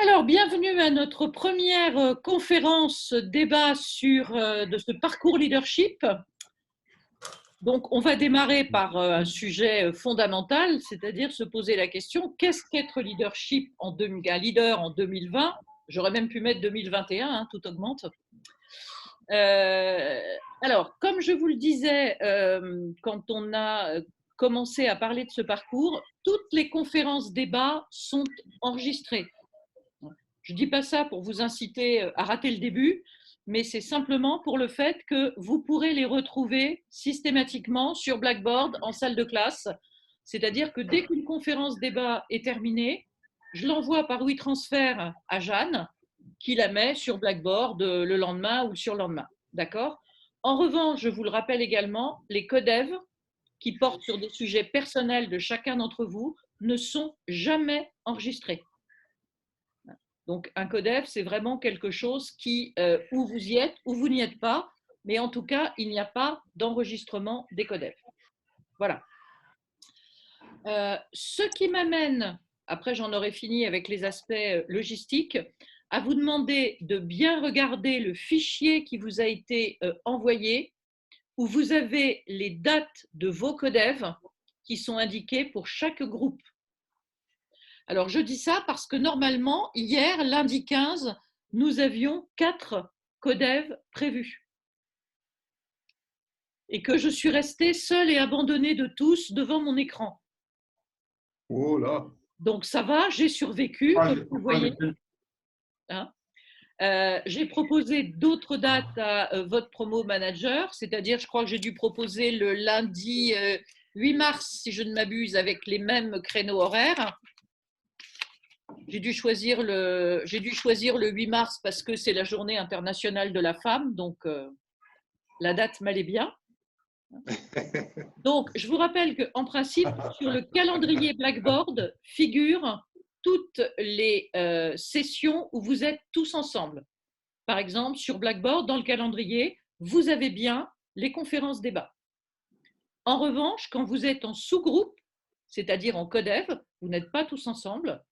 Alors, bienvenue à notre première conférence débat de ce parcours leadership. Donc, on va démarrer par un sujet fondamental, c'est-à-dire se poser la question, qu'est-ce qu'être leadership un leader en 2020? J'aurais même pu mettre 2021, hein, tout augmente. Alors, comme je vous le disais, quand on a commencé à parler de ce parcours, toutes les conférences débats sont enregistrées. Je ne dis pas ça pour vous inciter à rater le début, mais c'est simplement pour le fait que vous pourrez les retrouver systématiquement sur Blackboard en salle de classe. C'est-à-dire que dès qu'une conférence débat est terminée, je l'envoie par WeTransfer à Jeanne, qui la met sur Blackboard le lendemain ou sur le lendemain. D'accord ? En revanche, je vous le rappelle également, les codev qui portent sur des sujets personnels de chacun d'entre vous ne sont jamais enregistrés. Donc, un codev, c'est vraiment quelque chose qui, où vous y êtes, ou vous n'y êtes pas, mais en tout cas, il n'y a pas d'enregistrement des codev. Voilà. Ce qui m'amène, après j'en aurai fini avec les aspects logistiques, à vous demander de bien regarder le fichier qui vous a été envoyé, où vous avez les dates de vos codev qui sont indiquées pour chaque groupe. Alors, je dis ça parce que normalement, hier, lundi 15, nous avions 4 codev prévus. Et que je suis restée seule et abandonnée de tous devant mon écran. Oh là. Donc, ça va, j'ai survécu, comme vous voyez. Hein, j'ai proposé d'autres dates à votre promo manager, c'est-à-dire, je crois que j'ai dû proposer le lundi 8 mars, si je ne m'abuse, avec les mêmes créneaux horaires. J'ai dû choisir le 8 mars parce que c'est la journée internationale de la femme, donc la date m'allait bien. Donc, je vous rappelle qu'en principe, sur le calendrier Blackboard figurent toutes les sessions où vous êtes tous ensemble. Par exemple, sur Blackboard, dans le calendrier, vous avez bien les conférences débat. En revanche, quand vous êtes en sous-groupe, c'est-à-dire en codev, vous n'êtes pas tous ensemble.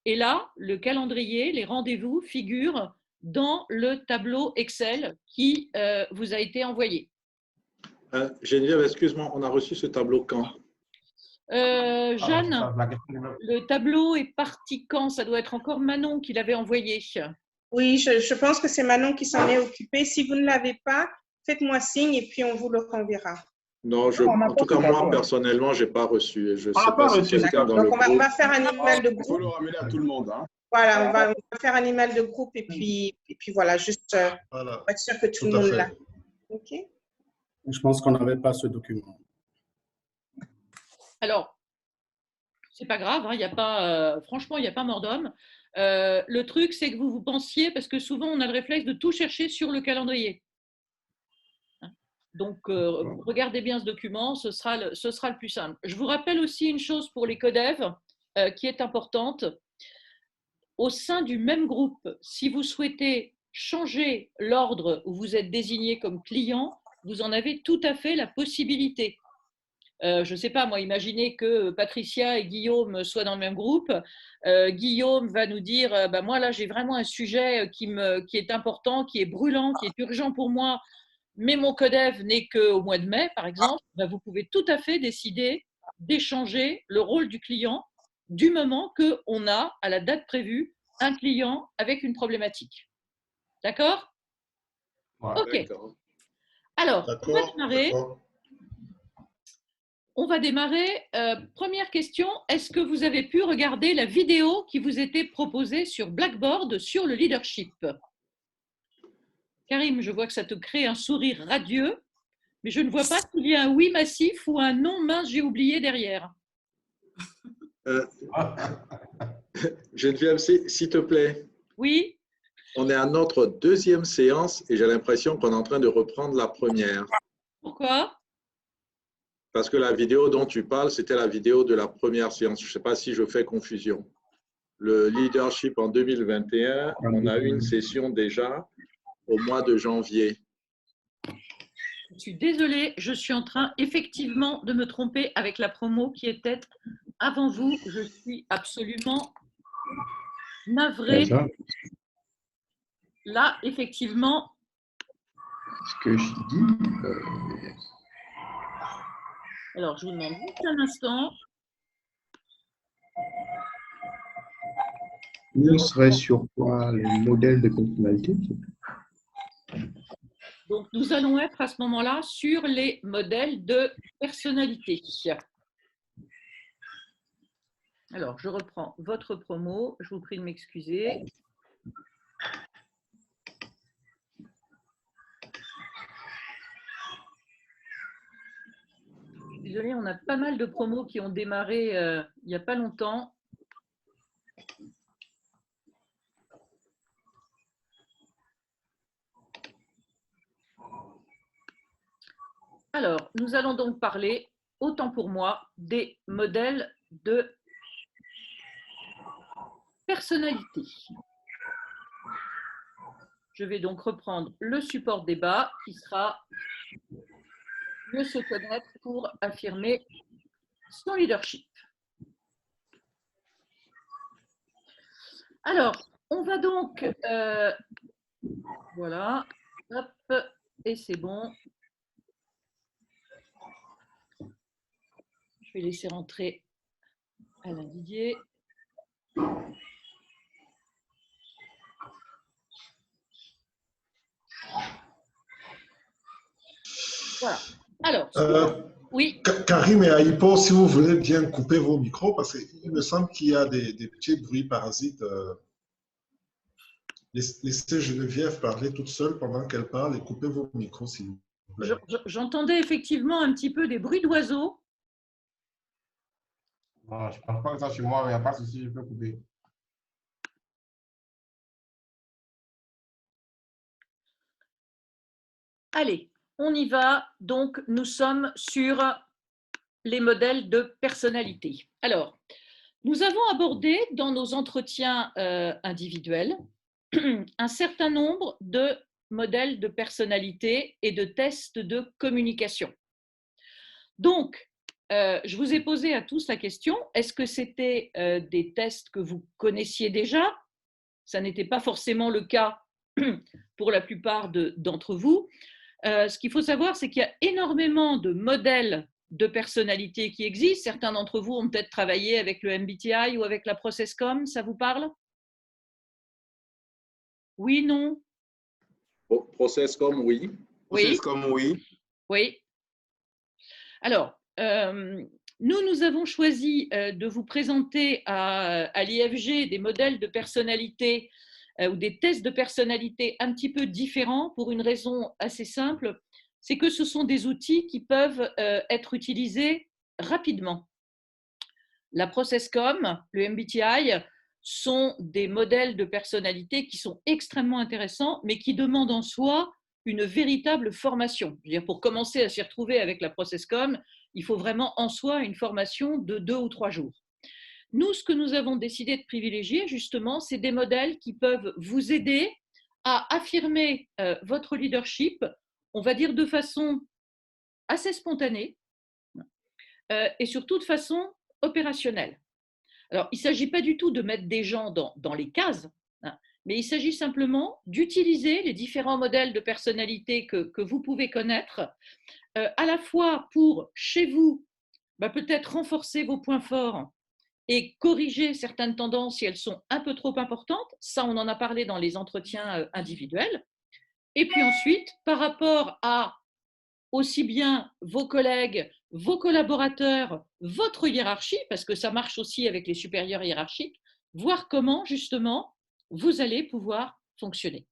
Et là, le calendrier, les rendez-vous figurent dans le tableau Excel qui vous a été envoyé. Geneviève, excuse-moi, on a reçu ce tableau quand? Jeanne, le tableau est parti quand? Ça doit être encore Manon qui l'avait envoyé. Oui, je pense que c'est Manon qui s'en est occupée. Si vous ne l'avez pas, faites-moi signe et puis on vous le renverra. Non, en tout cas, moi, personnellement, je n'ai pas reçu. Je sais pas si quelqu'un dans le groupe. Donc, on va faire un email de groupe. Il faut le ramener à tout le monde. Hein. Voilà, on va faire un email de groupe et puis voilà, juste voilà. pour être sûr que tout le monde l'a. OK. Je pense qu'on n'avait pas ce document. Alors, c'est pas grave, hein, y a pas, franchement, il n'y a pas mort d'homme. Le truc, c'est que vous pensiez, parce que souvent, on a le réflexe de tout chercher sur le calendrier. Donc, regardez bien ce document, ce sera le plus simple. Je vous rappelle aussi une chose pour les codev qui est importante. Au sein du même groupe, si vous souhaitez changer l'ordre où vous êtes désigné comme client, vous en avez tout à fait la possibilité. Je ne sais pas, moi, imaginez que Patricia et Guillaume soient dans le même groupe. Guillaume va nous dire, bah, moi, là, j'ai vraiment un sujet qui est important, qui est brûlant, qui est urgent pour moi, mais mon codev n'est qu'au mois de mai, par exemple. Bah, vous pouvez tout à fait décider d'échanger le rôle du client du moment qu'on a, à la date prévue, un client avec une problématique. D'accord ? Ouais. Ok. Alors, on va démarrer. Première question, est-ce que vous avez pu regarder la vidéo qui vous était proposée sur Blackboard sur le leadership? Karim, je vois que ça te crée un sourire radieux, mais je ne vois pas s'il y a un oui massif ou un non mince, j'ai oublié derrière. Geneviève, s'il te plaît. Oui. On est à notre deuxième séance et j'ai l'impression qu'on est en train de reprendre la première. Pourquoi? Parce que la vidéo dont tu parles, c'était la vidéo de la première séance. Je ne sais pas si je fais confusion. Le leadership en 2021, on a eu une session déjà au mois de janvier. Je suis désolée, je suis en train effectivement de me tromper avec la promo qui était avant vous. Je suis absolument navré. C'est ça. Là, effectivement, Ce que je dis. alors je vous demande juste un instant. On serait sur quoi? Les modèles de personnalité? Donc, nous allons être à ce moment-là sur les modèles de personnalité. Alors, je reprends votre promo. Je vous prie de m'excuser. Désolée, on a pas mal de promos qui ont démarré il n'y a pas longtemps. Alors, nous allons donc parler, autant pour moi, des modèles de personnalité. Je vais donc reprendre le support débat qui sera mieux se connaître pour affirmer son leadership. Alors, on va donc, voilà, hop, et c'est bon. Je vais laisser rentrer Alain Didier. Voilà. Alors, oui. Karim et Aïpo, si vous voulez bien couper vos micros, parce qu'il me semble qu'il y a des petits bruits parasites. Laissez Geneviève parler toute seule pendant qu'elle parle et coupez vos micros, s'il vous plaît. J'entendais effectivement un petit peu des bruits d'oiseaux. Non, je ne pense pas que ça chez moi, mais il n'y a pas de souci, je peux couper. Allez, on y va. Donc, nous sommes sur les modèles de personnalité. Alors, nous avons abordé dans nos entretiens individuels un certain nombre de modèles de personnalité et de tests de communication. Donc, je vous ai posé à tous la question, est-ce que c'était des tests que vous connaissiez déjà? Ça n'était pas forcément le cas pour la plupart d'entre vous. Ce qu'il faut savoir, c'est qu'il y a énormément de modèles de personnalité qui existent. Certains d'entre vous ont peut-être travaillé avec le MBTI ou avec la ProcessCom, ça vous parle? Oui, non? ProcessCom, oui. ProcessCom, oui. Oui. Alors, nous avons choisi de vous présenter à l'IFG des modèles de personnalité ou des tests de personnalité un petit peu différents pour une raison assez simple, c'est que ce sont des outils qui peuvent être utilisés rapidement. La ProcessCom, le MBTI, sont des modèles de personnalité qui sont extrêmement intéressants, mais qui demandent en soi une véritable formation. Je veux dire, pour commencer à s'y retrouver avec la ProcessCom, il faut vraiment en soi une formation de 2 ou 3 jours. Nous, ce que nous avons décidé de privilégier, justement, c'est des modèles qui peuvent vous aider à affirmer votre leadership, on va dire de façon assez spontanée et surtout de façon opérationnelle. Alors, il ne s'agit pas du tout de mettre des gens dans les cases, hein, mais il s'agit simplement d'utiliser les différents modèles de personnalité que vous pouvez connaître, à la fois pour, chez vous, peut-être renforcer vos points forts et corriger certaines tendances si elles sont un peu trop importantes. Ça, on en a parlé dans les entretiens individuels. Et puis ensuite, par rapport à aussi bien vos collègues, vos collaborateurs, votre hiérarchie, parce que ça marche aussi avec les supérieurs hiérarchiques, voir comment justement vous allez pouvoir fonctionner.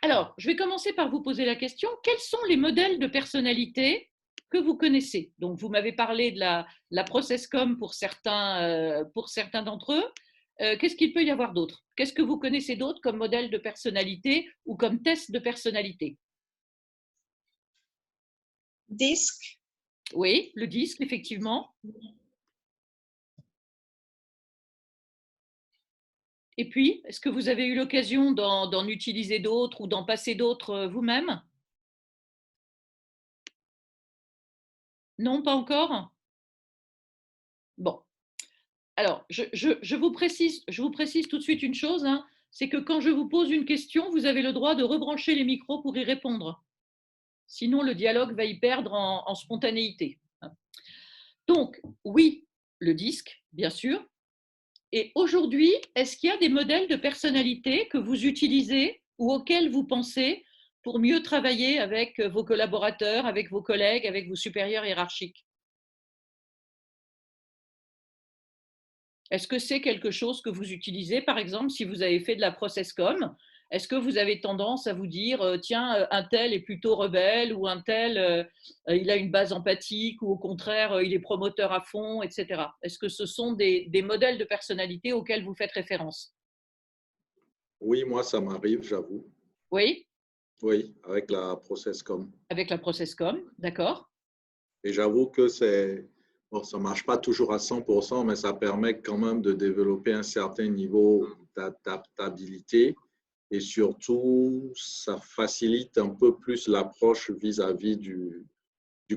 Alors, je vais commencer par vous poser la question, quels sont les modèles de personnalité que vous connaissez? Donc, vous m'avez parlé de la ProcessCom pour certains d'entre eux. Qu'est-ce qu'il peut y avoir d'autre? Qu'est-ce que vous connaissez d'autre comme modèle de personnalité ou comme test de personnalité? DISC. Oui, le DISC, effectivement. Et puis, est-ce que vous avez eu l'occasion d'en utiliser d'autres ou d'en passer d'autres vous-même? Non, pas encore? Bon. Alors, je vous précise tout de suite une chose, hein, c'est que quand je vous pose une question, vous avez le droit de rebrancher les micros pour y répondre. Sinon, le dialogue va y perdre en spontanéité. Donc, oui, le disque, bien sûr. Et aujourd'hui, est-ce qu'il y a des modèles de personnalité que vous utilisez ou auxquels vous pensez pour mieux travailler avec vos collaborateurs, avec vos collègues, avec vos supérieurs hiérarchiques? Est-ce que c'est quelque chose que vous utilisez, par exemple, si vous avez fait de la process com? Est-ce que vous avez tendance à vous dire, tiens, un tel est plutôt rebelle ou un tel, il a une base empathique ou au contraire, il est promoteur à fond, etc. Est-ce que ce sont des modèles de personnalité auxquels vous faites référence? Oui, moi, ça m'arrive, j'avoue. Oui, Oui, avec la ProcessCom. avec la process com, d'accord. Et j'avoue que bon, ça ne marche pas toujours à 100%, mais ça permet quand même de développer un certain niveau d'adaptabilité. Et surtout, ça facilite un peu plus l'approche vis-à-vis du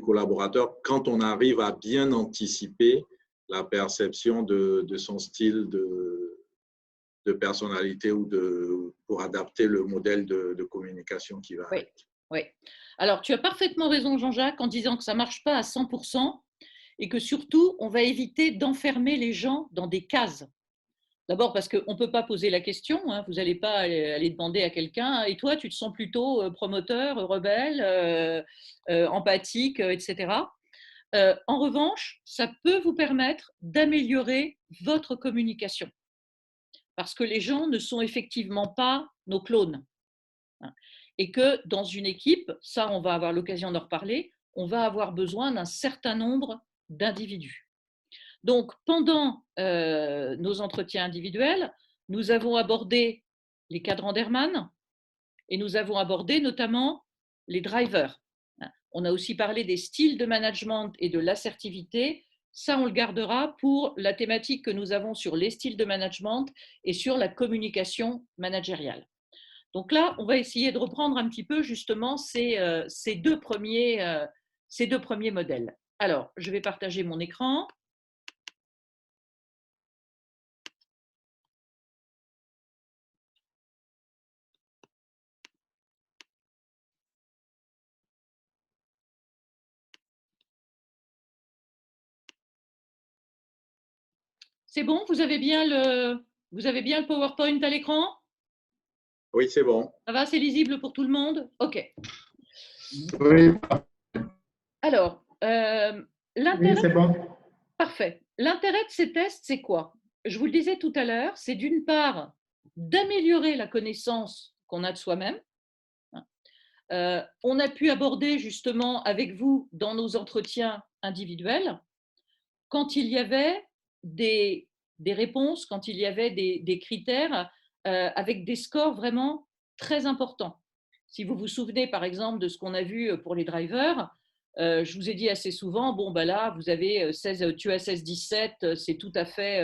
collaborateur quand on arrive à bien anticiper la perception de son style de personnalité ou pour adapter le modèle de communication qui va Oui, avec. oui. Alors, tu as parfaitement raison, Jean-Jacques, en disant que ça ne marche pas à 100% et que surtout, on va éviter d'enfermer les gens dans des cases. D'abord parce qu'on ne peut pas poser la question, hein, vous n'allez pas aller demander à quelqu'un, et toi, tu te sens plutôt promoteur, rebelle, empathique, etc. En revanche, ça peut vous permettre d'améliorer votre communication parce que les gens ne sont effectivement pas nos clones. Et que dans une équipe, ça, on va avoir l'occasion d'en reparler, on va avoir besoin d'un certain nombre d'individus. Donc, pendant nos entretiens individuels, nous avons abordé les cadrans d'Hermann et nous avons abordé notamment les drivers. On a aussi parlé des styles de management et de l'assertivité. Ça, on le gardera pour la thématique que nous avons sur les styles de management et sur la communication managériale. Donc là, on va essayer de reprendre un petit peu justement ces deux premiers modèles. Alors, je vais partager mon écran. C'est bon, vous avez bien le PowerPoint à l'écran? Oui, c'est bon. Ça va, c'est lisible pour tout le monde? OK. Oui, Alors, oui, l'intérêt, c'est bon. parfait. L'intérêt de ces tests, c'est quoi? Je vous le disais tout à l'heure, c'est d'une part d'améliorer la connaissance qu'on a de soi-même. On a pu aborder justement avec vous dans nos entretiens individuels quand il y avait des réponses, quand il y avait des critères avec des scores vraiment très importants. Si vous vous souvenez par exemple de ce qu'on a vu pour les drivers, je vous ai dit assez souvent, bon ben là vous avez 16, tu as 16-17, c'est tout à fait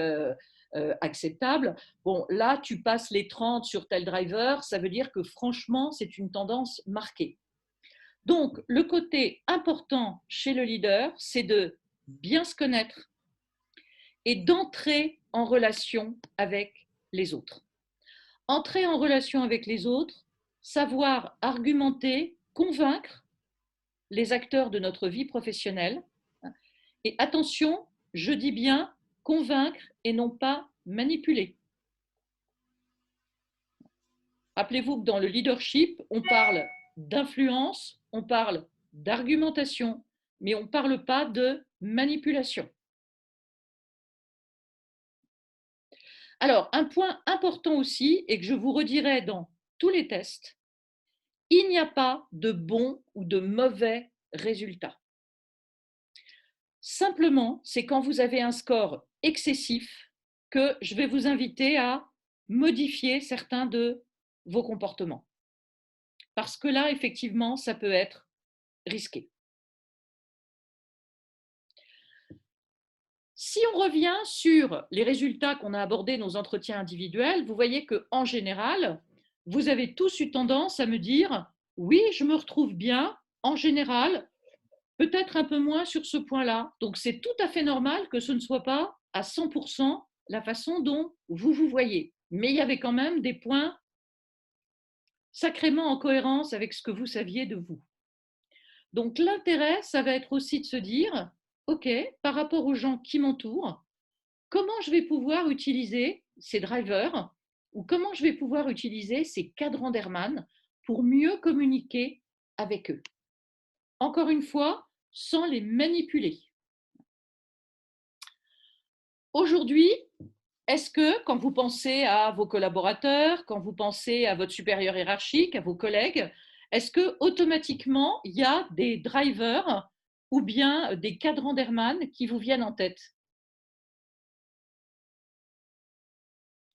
acceptable. Bon là tu passes les 30 sur tel driver, ça veut dire que franchement c'est une tendance marquée. Donc le côté important chez le leader, c'est de bien se connaître et d'entrer en relation avec les autres. Entrer en relation avec les autres, savoir argumenter, convaincre les acteurs de notre vie professionnelle. Et attention, je dis bien convaincre et non pas manipuler. Rappelez-vous que dans le leadership, on parle d'influence, on parle d'argumentation, mais on ne parle pas de manipulation. Alors, un point important aussi, et que je vous redirai dans tous les tests, il n'y a pas de bon ou de mauvais résultats. Simplement, c'est quand vous avez un score excessif que je vais vous inviter à modifier certains de vos comportements. Parce que là, effectivement, ça peut être risqué. Si on revient sur les résultats qu'on a abordés nos entretiens individuels, vous voyez qu'en général, vous avez tous eu tendance à me dire « oui, je me retrouve bien, en général, peut-être un peu moins sur ce point-là ». Donc, c'est tout à fait normal que ce ne soit pas à 100% la façon dont vous vous voyez. Mais il y avait quand même des points sacrément en cohérence avec ce que vous saviez de vous. Donc l'intérêt, ça va être aussi de se dire, OK, par rapport aux gens qui m'entourent, comment je vais pouvoir utiliser ces drivers ou comment je vais pouvoir utiliser ces cadrans d'Hermann pour mieux communiquer avec eux. Encore une fois, sans les manipuler. Aujourd'hui, est-ce que quand vous pensez à vos collaborateurs, quand vous pensez à votre supérieur hiérarchique, à vos collègues, est-ce que automatiquement il y a des drivers ou bien des cadrans d'Hermann qui vous viennent en tête?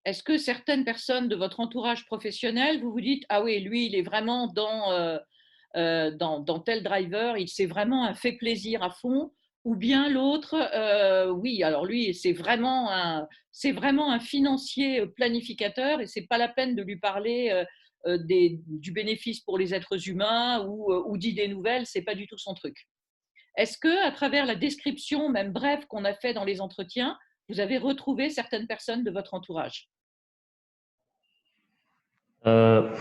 Est-ce que certaines personnes de votre entourage professionnel, vous vous dites « Ah oui, lui, il est vraiment dans tel driver, il s'est vraiment un fait plaisir à fond », ou bien l'autre, oui, alors lui, c'est vraiment un financier planificateur et ce n'est pas la peine de lui parler du bénéfice pour les êtres humains ou d'idées nouvelles, ce n'est pas du tout son truc. Est-ce qu'à travers la description, même brève, qu'on a fait dans les entretiens, vous avez retrouvé certaines personnes de votre entourage? Euh,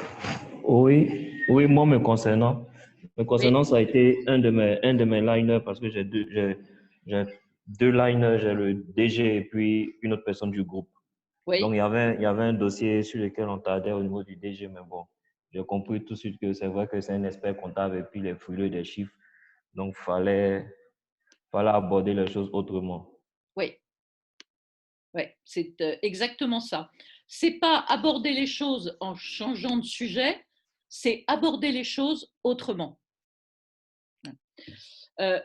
oui, oui, moi me concernant, ça a été un de mes liners parce que j'ai deux liners, j'ai le DG et puis une autre personne du groupe. Oui. Donc, il y avait un dossier sur lequel on tardait au niveau du DG, mais bon, j'ai compris tout de suite que c'est vrai que c'est un expert comptable et puis il est frileux des chiffres. Donc, fallait aborder les choses autrement. Oui, c'est exactement ça. Ce n'est pas aborder les choses en changeant de sujet, c'est aborder les choses autrement.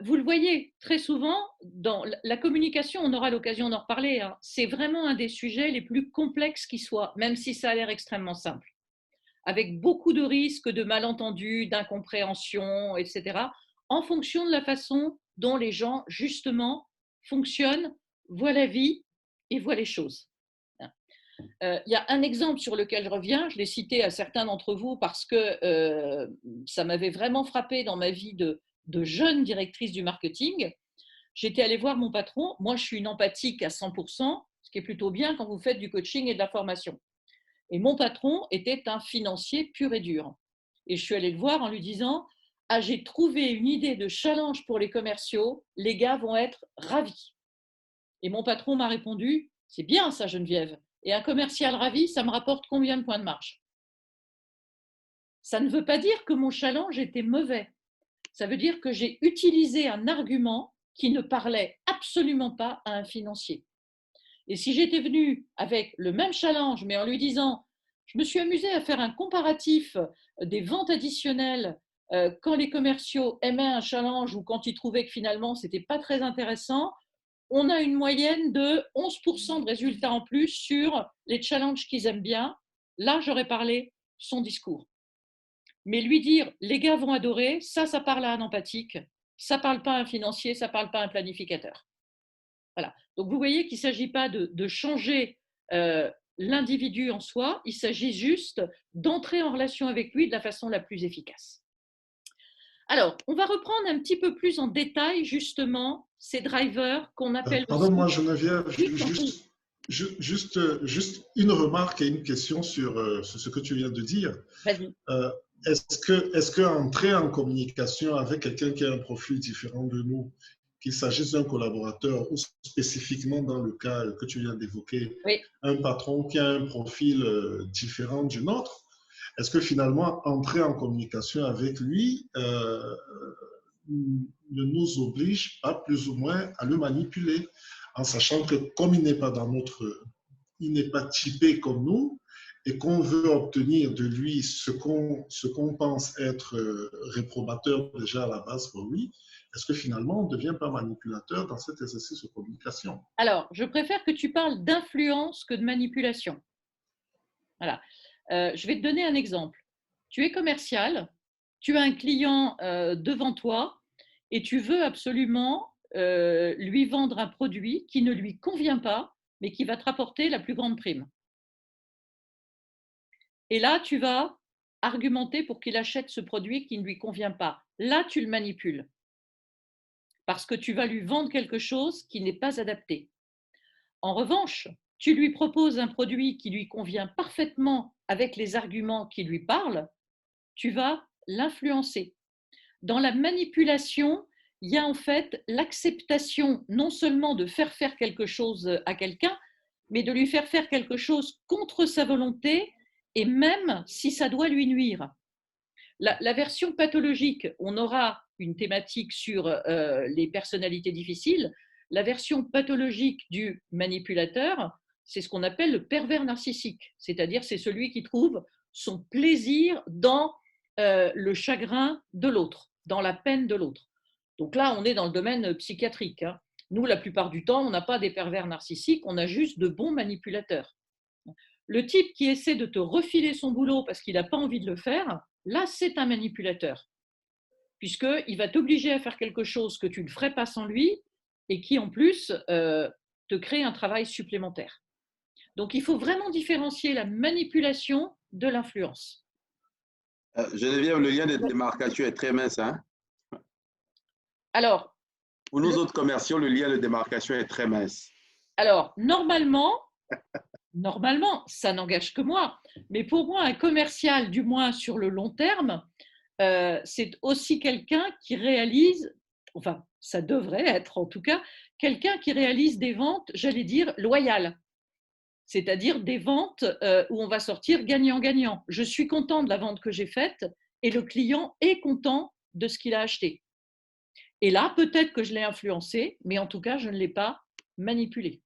Vous le voyez très souvent, dans la communication, on aura l'occasion d'en reparler, hein, c'est vraiment un des sujets les plus complexes qui soient, même si ça a l'air extrêmement simple, avec beaucoup de risques de malentendus, d'incompréhension, etc., en fonction de la façon dont les gens, justement, fonctionnent, voient la vie et voient les choses. Il y a un exemple sur lequel je reviens, je l'ai cité à certains d'entre vous parce que ça m'avait vraiment frappé dans ma vie de jeune directrice du marketing. J'étais allée voir mon patron, moi je suis une empathique à 100%, ce qui est plutôt bien quand vous faites du coaching et de la formation. Et mon patron était un financier pur et dur. Et je suis allée le voir en lui disant « Ah, j'ai trouvé une idée de challenge pour les commerciaux, les gars vont être ravis. » Et mon patron m'a répondu « C'est bien ça, Geneviève. Et un commercial ravi, ça me rapporte combien de points de marge ?» Ça ne veut pas dire que mon challenge était mauvais. Ça veut dire que j'ai utilisé un argument qui ne parlait absolument pas à un financier. Et si j'étais venue avec le même challenge, mais en lui disant « Je me suis amusée à faire un comparatif des ventes additionnelles quand les commerciaux aimaient un challenge ou quand ils trouvaient que finalement ce n'était pas très intéressant », on a une moyenne de 11% de résultats en plus sur les challenges qu'ils aiment bien. Là, j'aurais parlé son discours. Mais lui dire, les gars vont adorer, ça parle à un empathique, ça ne parle pas à un financier, ça ne parle pas à un planificateur. Voilà. Donc, vous voyez qu'il ne s'agit pas de changer l'individu en soi, il s'agit juste d'entrer en relation avec lui de la façon la plus efficace. Alors, on va reprendre un petit peu plus en détail, justement, ces drivers qu'on appelle… Pardon-moi, Geneviève, juste une remarque et une question sur ce que tu viens de dire. Vas-y. Est-ce que entrer en communication avec quelqu'un qui a un profil différent de nous, qu'il s'agisse d'un collaborateur ou spécifiquement dans le cas que tu viens d'évoquer, oui, un patron qui a un profil différent du nôtre, est-ce que finalement entrer en communication avec lui ne nous oblige pas plus ou moins à le manipuler, en sachant que comme il n'est pas il n'est pas typé comme nous, et qu'on veut obtenir de lui ce qu'on pense être réprobateur déjà à la base pour lui, est-ce que finalement on ne devient pas manipulateur dans cet exercice de communication? Alors, je préfère que tu parles d'influence que de manipulation. Voilà. Je vais te donner un exemple. Tu es commercial, tu as un client devant toi et tu veux absolument lui vendre un produit qui ne lui convient pas, mais qui va te rapporter la plus grande prime. Et là, tu vas argumenter pour qu'il achète ce produit qui ne lui convient pas. Là, tu le manipules parce que tu vas lui vendre quelque chose qui n'est pas adapté. En revanche, tu lui proposes un produit qui lui convient parfaitement avec les arguments qui lui parlent, tu vas l'influencer. Dans la manipulation, il y a en fait l'acceptation non seulement de faire faire quelque chose à quelqu'un, mais de lui faire faire quelque chose contre sa volonté et même si ça doit lui nuire. La version pathologique, on aura une thématique sur les personnalités difficiles. La version pathologique du manipulateur, c'est ce qu'on appelle le pervers narcissique, c'est-à-dire c'est celui qui trouve son plaisir dans le chagrin de l'autre, dans la peine de l'autre. Donc là, on est dans le domaine psychiatrique. Hein. Nous, la plupart du temps, on n'a pas des pervers narcissiques, on a juste de bons manipulateurs. Le type qui essaie de te refiler son boulot parce qu'il n'a pas envie de le faire, là, c'est un manipulateur, puisqu'il va t'obliger à faire quelque chose que tu ne ferais pas sans lui et qui, en plus, te crée un travail supplémentaire. Donc, il faut vraiment différencier la manipulation de l'influence. Geneviève, le lien de démarcation est très mince. Hein? Alors, pour nous autres commerciaux, le lien de démarcation est très mince. Alors, normalement, ça n'engage que moi. Mais pour moi, un commercial, du moins sur le long terme, c'est aussi quelqu'un qui réalise, enfin, ça devrait être en tout cas, quelqu'un qui réalise des ventes, j'allais dire, loyales. C'est-à-dire des ventes où on va sortir gagnant-gagnant. Je suis content de la vente que j'ai faite et le client est content de ce qu'il a acheté. Et là, peut-être que je l'ai influencé, mais en tout cas, je ne l'ai pas manipulé.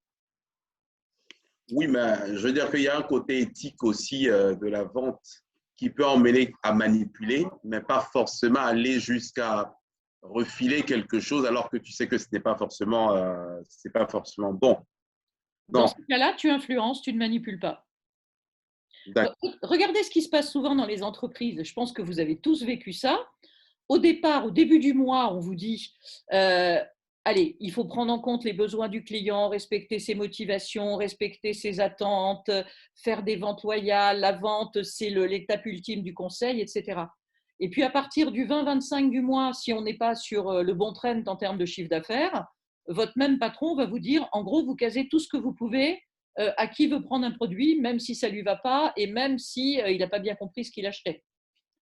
Oui, mais je veux dire qu'il y a un côté éthique aussi de la vente qui peut emmener à manipuler, mais pas forcément aller jusqu'à refiler quelque chose alors que tu sais que ce n'est pas forcément bon. Dans ce cas-là, tu influences, tu ne manipules pas. Regardez ce qui se passe souvent dans les entreprises. Je pense que vous avez tous vécu ça. Au départ, au début du mois, on vous dit allez, il faut prendre en compte les besoins du client, respecter ses motivations, respecter ses attentes, faire des ventes loyales. La vente, c'est l'étape ultime du conseil, etc. Et puis, à partir du 20-25 du mois, si on n'est pas sur le bon trend en termes de chiffre d'affaires, votre même patron va vous dire, en gros, vous casez tout ce que vous pouvez à qui veut prendre un produit, même si ça ne lui va pas et même si il n'a pas bien compris ce qu'il achetait.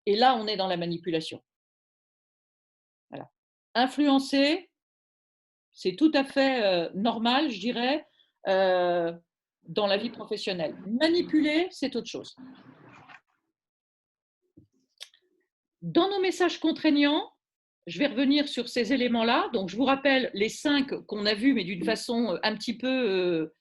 Et là, on est dans la manipulation. Voilà. Influencer, c'est tout à fait normal, je dirais, dans la vie professionnelle. Manipuler, c'est autre chose. Dans nos messages contraignants, je vais revenir sur ces éléments-là. Donc, je vous rappelle les 5 qu'on a vus, mais d'une façon un petit peu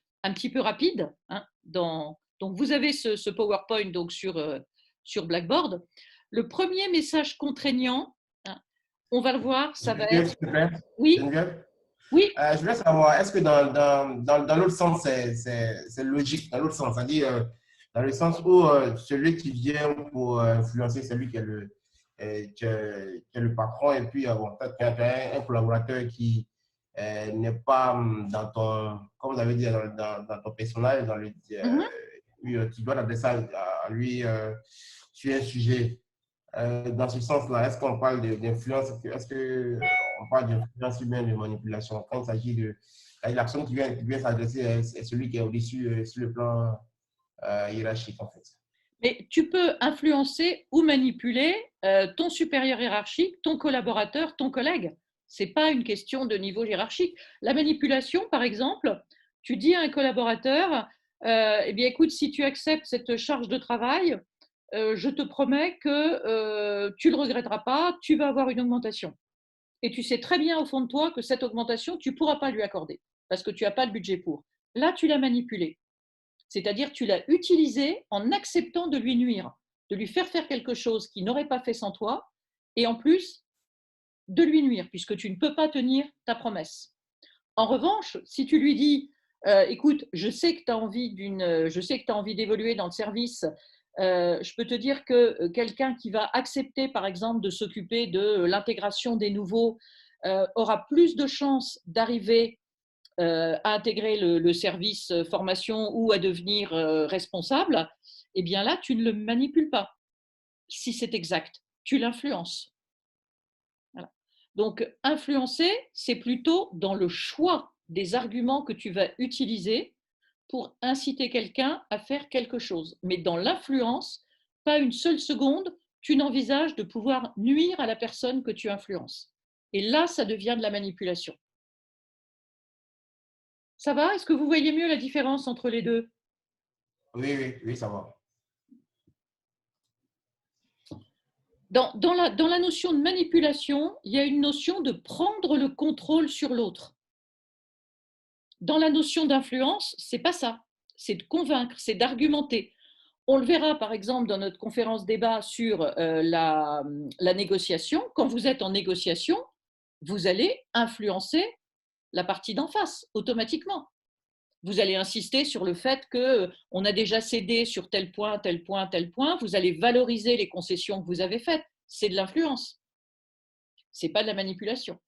rapide. Hein, donc, vous avez ce PowerPoint donc, sur Blackboard. Le premier message contraignant, hein, on va le voir, ça va être… Oui. Oui. Je voulais savoir, est-ce que dans l'autre sens, c'est logique, dans l'autre sens, c'est-à-dire dans le sens où celui qui vient pour influencer celui qui est le patron, et puis bon, tu as un collaborateur qui n'est pas dans ton, comme vous avez dit, dans ton personnage, tu dois t'adresser à lui sur un sujet. Dans ce sens-là, est-ce qu'on parle d'influence? Est-ce qu'on parle d'influence humaine, de manipulation? Quand il s'agit de la personne qui vient s'adresser est celui qui est au-dessus sur le plan hiérarchique, en fait. Mais tu peux influencer ou manipuler ton supérieur hiérarchique, ton collaborateur, ton collègue. Ce n'est pas une question de niveau hiérarchique. La manipulation, par exemple, tu dis à un collaborateur, eh bien, écoute, si tu acceptes cette charge de travail, je te promets que tu ne le regretteras pas, tu vas avoir une augmentation. Et tu sais très bien au fond de toi que cette augmentation, tu ne pourras pas lui accorder parce que tu n'as pas le budget pour. Là, tu l'as manipulé. C'est-à-dire tu l'as utilisé en acceptant de lui nuire, de lui faire faire quelque chose qu'il n'aurait pas fait sans toi et en plus de lui nuire puisque tu ne peux pas tenir ta promesse. En revanche, si tu lui dis écoute, je sais que tu as envie d'évoluer dans le service, je peux te dire que quelqu'un qui va accepter, par exemple, de s'occuper de l'intégration des nouveaux aura plus de chances d'arriver à intégrer le service formation ou à devenir responsable, eh bien là, tu ne le manipules pas. Si c'est exact, tu l'influences. Voilà. Donc, influencer, c'est plutôt dans le choix des arguments que tu vas utiliser pour inciter quelqu'un à faire quelque chose. Mais dans l'influence, pas une seule seconde, tu n'envisages de pouvoir nuire à la personne que tu influences. Et là, ça devient de la manipulation. Ça va? Est-ce que vous voyez mieux la différence entre les deux? Oui, ça va. Dans la notion de manipulation, il y a une notion de prendre le contrôle sur l'autre. Dans la notion d'influence, c'est pas ça. C'est de convaincre, c'est d'argumenter. On le verra par exemple dans notre conférence débat sur la négociation. Quand vous êtes en négociation, vous allez influencer la partie d'en face automatiquement. Vous allez insister sur le fait qu'on a déjà cédé sur tel point, tel point, tel point. Vous allez valoriser les concessions que vous avez faites. C'est de l'influence. Ce n'est pas de la manipulation.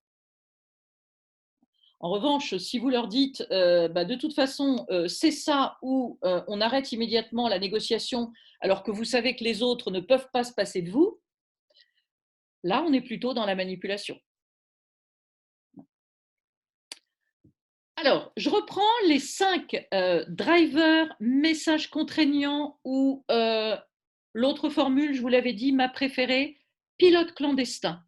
En revanche, si vous leur dites de toute façon, c'est ça ou on arrête immédiatement la négociation alors que vous savez que les autres ne peuvent pas se passer de vous, là, on est plutôt dans la manipulation. Alors, je reprends les 5 drivers, messages contraignants ou l'autre formule, je vous l'avais dit, ma préférée, pilote clandestin.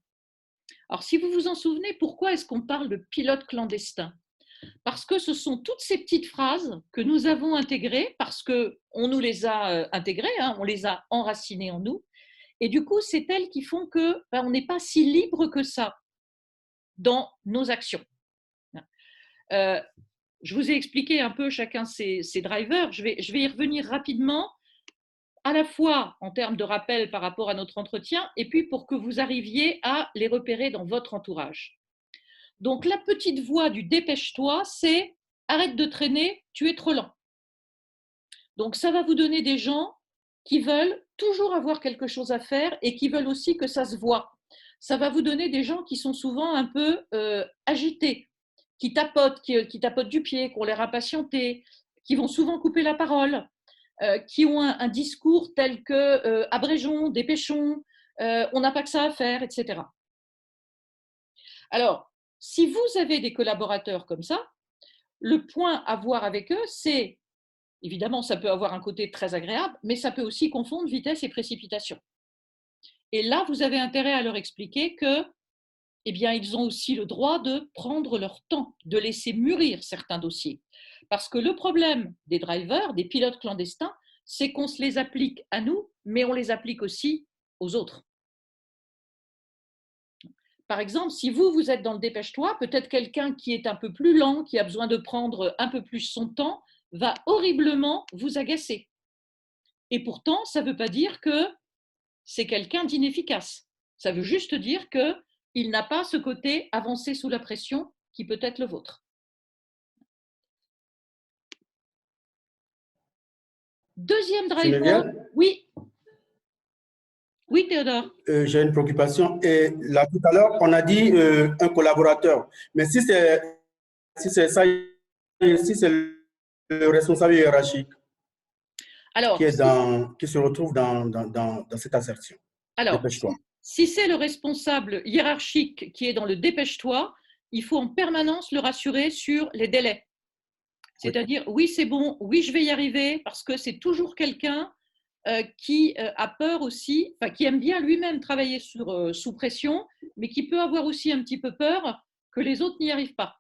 Alors, si vous vous en souvenez, pourquoi est-ce qu'on parle de pilote clandestin? Parce que ce sont toutes ces petites phrases que nous avons intégrées, parce qu'on nous les a intégrées, on les a enracinées en nous, et du coup, c'est elles qui font qu'on n'est pas si libre que ça dans nos actions. Je vous ai expliqué un peu chacun ces drivers, je vais y revenir rapidement, à la fois en termes de rappel par rapport à notre entretien, et puis pour que vous arriviez à les repérer dans votre entourage. Donc la petite voix du dépêche-toi, c'est arrête de traîner, tu es trop lent. Donc ça va vous donner des gens qui veulent toujours avoir quelque chose à faire et qui veulent aussi que ça se voit. Ça va vous donner des gens qui sont souvent un peu agités, qui tapotent du pied, qui ont l'air impatientés, qui vont souvent couper la parole, qui ont un discours tel que abrégeons, dépêchons, on n'a pas que ça à faire, etc. Alors, si vous avez des collaborateurs comme ça, le point à voir avec eux, c'est, évidemment, ça peut avoir un côté très agréable, mais ça peut aussi confondre vitesse et précipitation. Et là, vous avez intérêt à leur expliquer que, eh bien, ils ont aussi le droit de prendre leur temps, de laisser mûrir certains dossiers. Parce que le problème des drivers, des pilotes clandestins, c'est qu'on se les applique à nous, mais on les applique aussi aux autres. Par exemple, si vous êtes dans le dépêche-toi, peut-être quelqu'un qui est un peu plus lent, qui a besoin de prendre un peu plus son temps, va horriblement vous agacer. Et pourtant, ça ne veut pas dire que c'est quelqu'un d'inefficace. Ça veut juste dire qu'il n'a pas ce côté avancé sous la pression qui peut être le vôtre. Deuxième driver. Oui. Oui, Théodore. J'ai une préoccupation. Et là, tout à l'heure, on a dit un collaborateur. Mais si c'est le responsable hiérarchique qui se retrouve dans cette assertion. Alors, si c'est le responsable hiérarchique qui est dans le dépêche-toi, il faut en permanence le rassurer sur les délais. C'est-à-dire, oui, c'est bon, oui, je vais y arriver, parce que c'est toujours quelqu'un qui a peur aussi, enfin, qui aime bien lui-même travailler sous pression, mais qui peut avoir aussi un petit peu peur que les autres n'y arrivent pas.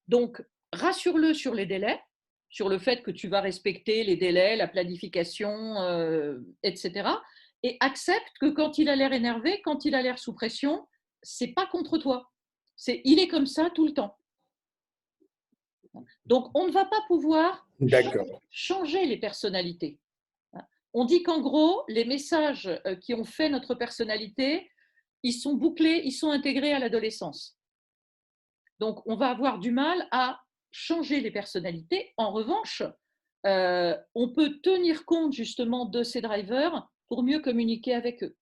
Donc, rassure-le sur les délais, sur le fait que tu vas respecter les délais, la planification, etc. Et accepte que quand il a l'air énervé, quand il a l'air sous pression, c'est pas contre toi. Il est comme ça tout le temps. Donc, on ne va pas pouvoir changer les personnalités. On dit qu'en gros, les messages qui ont fait notre personnalité, ils sont bouclés, ils sont intégrés à l'adolescence. Donc, on va avoir du mal à changer les personnalités. En revanche, on peut tenir compte justement de ces drivers pour mieux communiquer avec eux.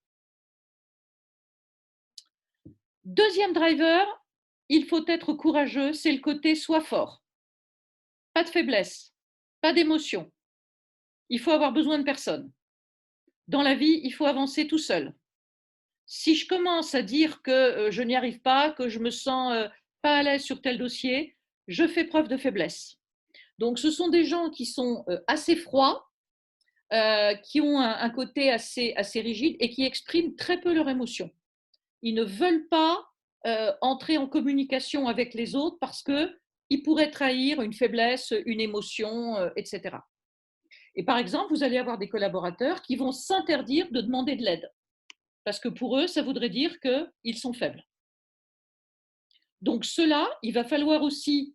Deuxième driver, il faut être courageux, c'est le côté sois fort. Pas de faiblesse, pas d'émotion. Il faut avoir besoin de personne. Dans la vie, il faut avancer tout seul. Si je commence à dire que je n'y arrive pas, que je me sens pas à l'aise sur tel dossier, je fais preuve de faiblesse. Donc, ce sont des gens qui sont assez froids, qui ont un côté assez rigide et qui expriment très peu leurs émotions. Ils ne veulent pas entrer en communication avec les autres parce qu'ils pourraient trahir une faiblesse, une émotion, etc. Et par exemple, vous allez avoir des collaborateurs qui vont s'interdire de demander de l'aide parce que pour eux, ça voudrait dire qu'ils sont faibles. Donc ceux-là, il va falloir aussi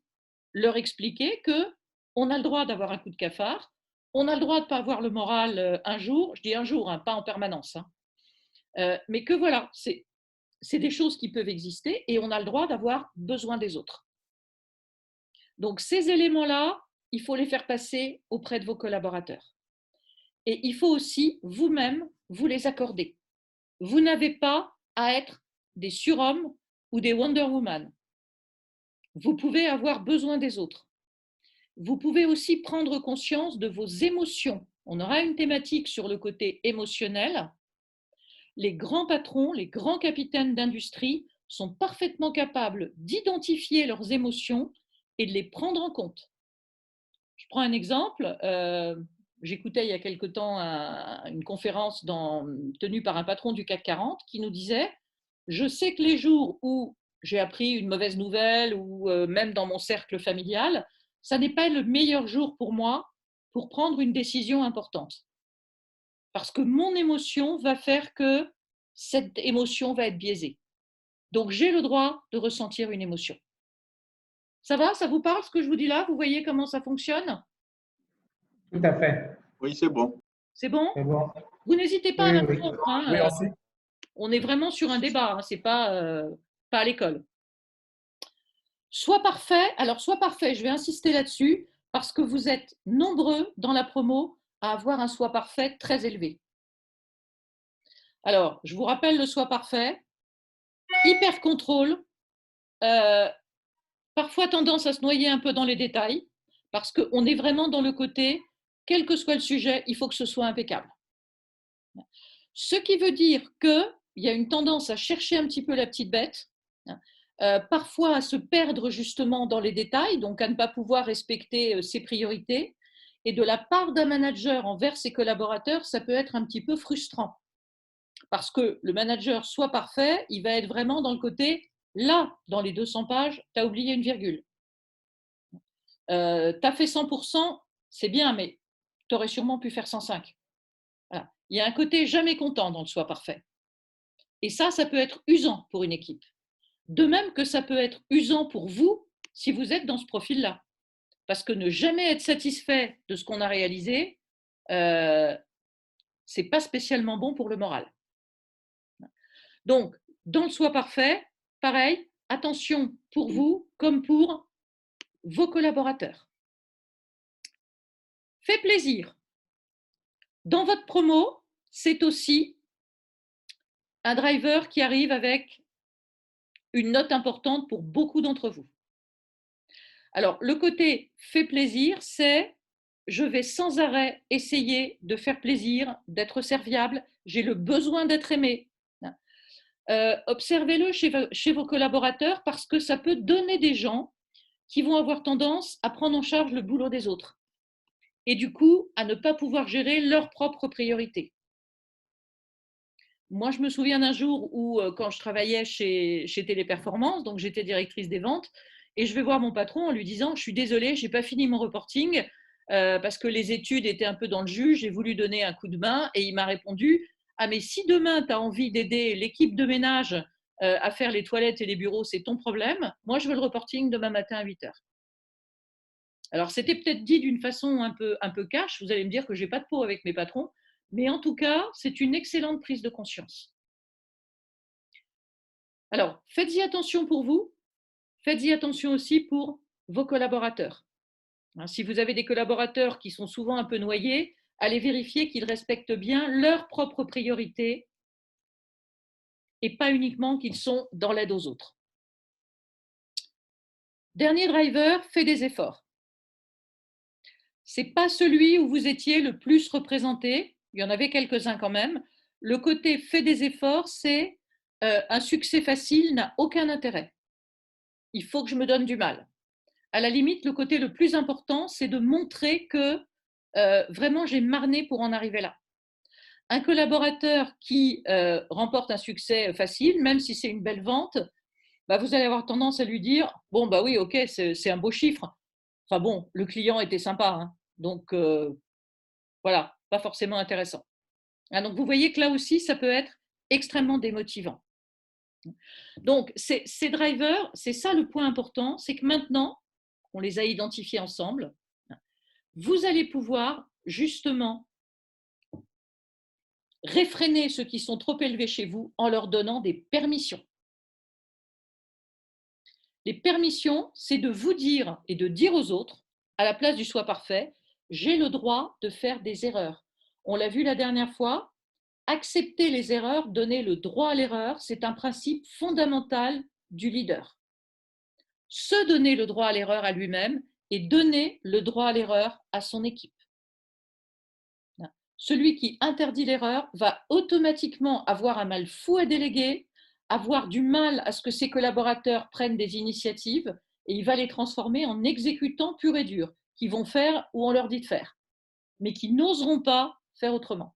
leur expliquer qu'on a le droit d'avoir un coup de cafard, on a le droit de ne pas avoir le moral un jour, je dis un jour, hein, pas en permanence, hein. Mais que voilà, c'est des choses qui peuvent exister et on a le droit d'avoir besoin des autres. Donc ces éléments-là, il faut les faire passer auprès de vos collaborateurs. Et il faut aussi vous-même vous les accorder. Vous n'avez pas à être des surhommes ou des Wonder Woman. Vous pouvez avoir besoin des autres. Vous pouvez aussi prendre conscience de vos émotions. On aura une thématique sur le côté émotionnel. Les grands patrons, les grands capitaines d'industrie sont parfaitement capables d'identifier leurs émotions et de les prendre en compte. Je prends un exemple. J'écoutais il y a quelque temps une conférence tenue par un patron du CAC 40 qui nous disait « Je sais que les jours où j'ai appris une mauvaise nouvelle ou même dans mon cercle familial, ça n'est pas le meilleur jour pour moi pour prendre une décision importante. Parce que mon émotion va faire que cette émotion va être biaisée. Donc, j'ai le droit de ressentir une émotion. » Ça va? Ça vous parle ce que je vous dis là? Vous voyez comment ça fonctionne? Tout à fait. Oui, c'est bon. C'est bon? C'est bon. Vous n'hésitez pas à Oui, m'interrompre. oui. Hein, Oui, aussi. on est vraiment sur un débat, hein, c'est pas à l'école. Sois parfait. Alors, sois parfait, je vais insister là-dessus parce que vous êtes nombreux dans la promo à avoir un soi parfait très élevé. Alors, je vous rappelle le soi parfait, hyper contrôle, parfois tendance à se noyer un peu dans les détails parce qu'on est vraiment dans le côté, quel que soit le sujet, il faut que ce soit impeccable. Ce qui veut dire qu'il y a une tendance à chercher un petit peu la petite bête, parfois à se perdre justement dans les détails, donc à ne pas pouvoir respecter ses priorités. Et de la part d'un manager envers ses collaborateurs, ça peut être un petit peu frustrant. Parce que le manager soit parfait, il va être vraiment dans le côté, là, dans les 200 pages, tu as oublié une virgule. Tu as fait 100%, c'est bien, mais tu aurais sûrement pu faire 105. Voilà. Il y a un côté jamais content dans le soi parfait. Et ça peut être usant pour une équipe. De même que ça peut être usant pour vous si vous êtes dans ce profil-là. Parce que ne jamais être satisfait de ce qu'on a réalisé, c'est pas spécialement bon pour le moral. Donc, dans le soi parfait, pareil, attention pour vous comme pour vos collaborateurs. Fait plaisir. Dans votre promo, c'est aussi un driver qui arrive avec une note importante pour beaucoup d'entre vous. Alors, le côté fait plaisir, c'est je vais sans arrêt essayer de faire plaisir, d'être serviable, j'ai le besoin d'être aimé. Observez-le chez vos collaborateurs parce que ça peut donner des gens qui vont avoir tendance à prendre en charge le boulot des autres et du coup à ne pas pouvoir gérer leurs propres priorités. Moi, je me souviens d'un jour où, quand je travaillais chez Téléperformance, donc j'étais directrice des ventes, et je vais voir mon patron en lui disant « Je suis désolée, je n'ai pas fini mon reporting parce que les études étaient un peu dans le jus, j'ai voulu donner un coup de main. » Et il m'a répondu « Ah, mais si demain, tu as envie d'aider l'équipe de ménage à faire les toilettes et les bureaux, c'est ton problème. Moi, je veux le reporting demain matin à 8h. » Alors, c'était peut-être dit d'une façon un peu cash. Vous allez me dire que je n'ai pas de peau avec mes patrons. Mais en tout cas, c'est une excellente prise de conscience. Alors, faites-y attention pour vous. Faites-y attention aussi pour vos collaborateurs. Si vous avez des collaborateurs qui sont souvent un peu noyés, allez vérifier qu'ils respectent bien leurs propres priorités et pas uniquement qu'ils sont dans l'aide aux autres. Dernier driver, faites des efforts. Ce n'est pas celui où vous étiez le plus représenté. Il y en avait quelques-uns quand même. Le côté fait des efforts, c'est un succès facile n'a aucun intérêt. Il faut que je me donne du mal. à la limite, le côté le plus important, c'est de montrer que vraiment, j'ai marné pour en arriver là. Un collaborateur qui remporte un succès facile, même si c'est une belle vente, bah, vous allez avoir tendance à lui dire « Bon, bah oui, ok, c'est un beau chiffre. Enfin bon, le client était sympa, hein, donc voilà, pas forcément intéressant. » Donc, vous voyez que là aussi, ça peut être extrêmement démotivant. Donc, ces drivers, c'est ça le point important, c'est que maintenant, on les a identifiés ensemble, vous allez pouvoir justement réfréner ceux qui sont trop élevés chez vous en leur donnant des permissions. Les permissions, c'est de vous dire et de dire aux autres, à la place du soi parfait, j'ai le droit de faire des erreurs. On l'a vu la dernière fois, accepter les erreurs, donner le droit à l'erreur, c'est un principe fondamental du leader. Se donner le droit à l'erreur à lui-même et donner le droit à l'erreur à son équipe. Celui qui interdit l'erreur va automatiquement avoir un mal fou à déléguer, avoir du mal à ce que ses collaborateurs prennent des initiatives et il va les transformer en exécutants purs et durs qui vont faire où on leur dit de faire, mais qui n'oseront pas faire autrement.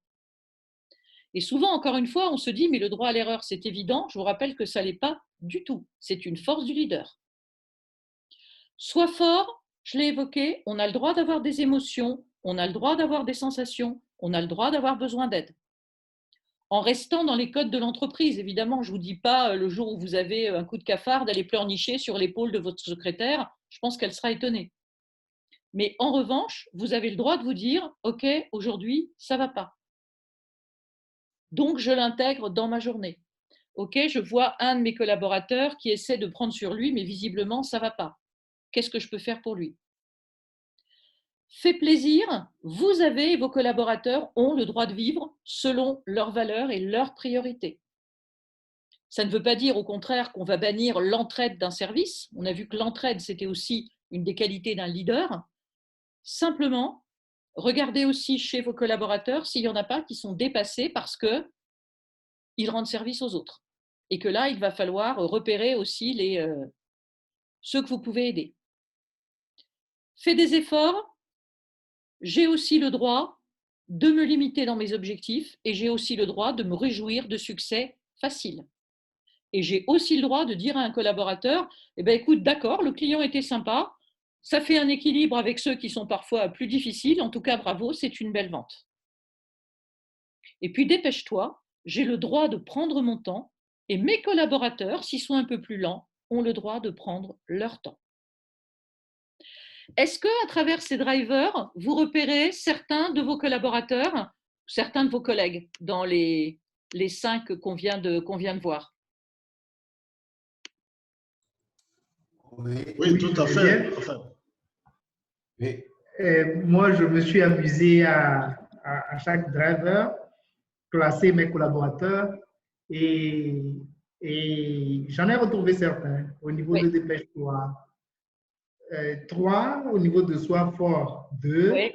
Et souvent, encore une fois, on se dit, mais le droit à l'erreur, c'est évident. Je vous rappelle que ça ne l'est pas du tout. C'est une force du leader. Sois fort, je l'ai évoqué, on a le droit d'avoir des émotions, on a le droit d'avoir des sensations, on a le droit d'avoir besoin d'aide. En restant dans les codes de l'entreprise, évidemment, je ne vous dis pas le jour où vous avez un coup de cafard d'aller pleurnicher sur l'épaule de votre secrétaire, je pense qu'elle sera étonnée. Mais en revanche, vous avez le droit de vous dire, ok, aujourd'hui, ça ne va pas. Donc, je l'intègre dans ma journée. Ok, je vois un de mes collaborateurs qui essaie de prendre sur lui, mais visiblement, ça ne va pas. Qu'est-ce que je peux faire pour lui? Fait plaisir, vous avez, vos collaborateurs ont le droit de vivre selon leurs valeurs et leurs priorités. Ça ne veut pas dire au contraire qu'on va bannir l'entraide d'un service. On a vu que l'entraide, c'était aussi une des qualités d'un leader. Simplement, regardez aussi chez vos collaborateurs s'il n'y en a pas qui sont dépassés parce qu'ils rendent service aux autres. Et que là, il va falloir repérer aussi ceux que vous pouvez aider. Faites des efforts. J'ai aussi le droit de me limiter dans mes objectifs et j'ai aussi le droit de me réjouir de succès faciles. Et j'ai aussi le droit de dire à un collaborateur, eh ben, écoute, d'accord, le client était sympa, ça fait un équilibre avec ceux qui sont parfois plus difficiles, en tout cas, bravo, c'est une belle vente. Et puis, dépêche-toi, j'ai le droit de prendre mon temps et mes collaborateurs, s'ils sont un peu plus lents, ont le droit de prendre leur temps. Est-ce qu'à travers ces drivers, vous repérez certains de vos collaborateurs, certains de vos collègues dans les 5 qu'on vient de voir? Oui, tout à fait. Enfin, oui. Moi, je me suis amusé à chaque driver, classer mes collaborateurs et j'en ai retrouvé certains au niveau de dépêche-toi. 3, au niveau de soi fort, 2,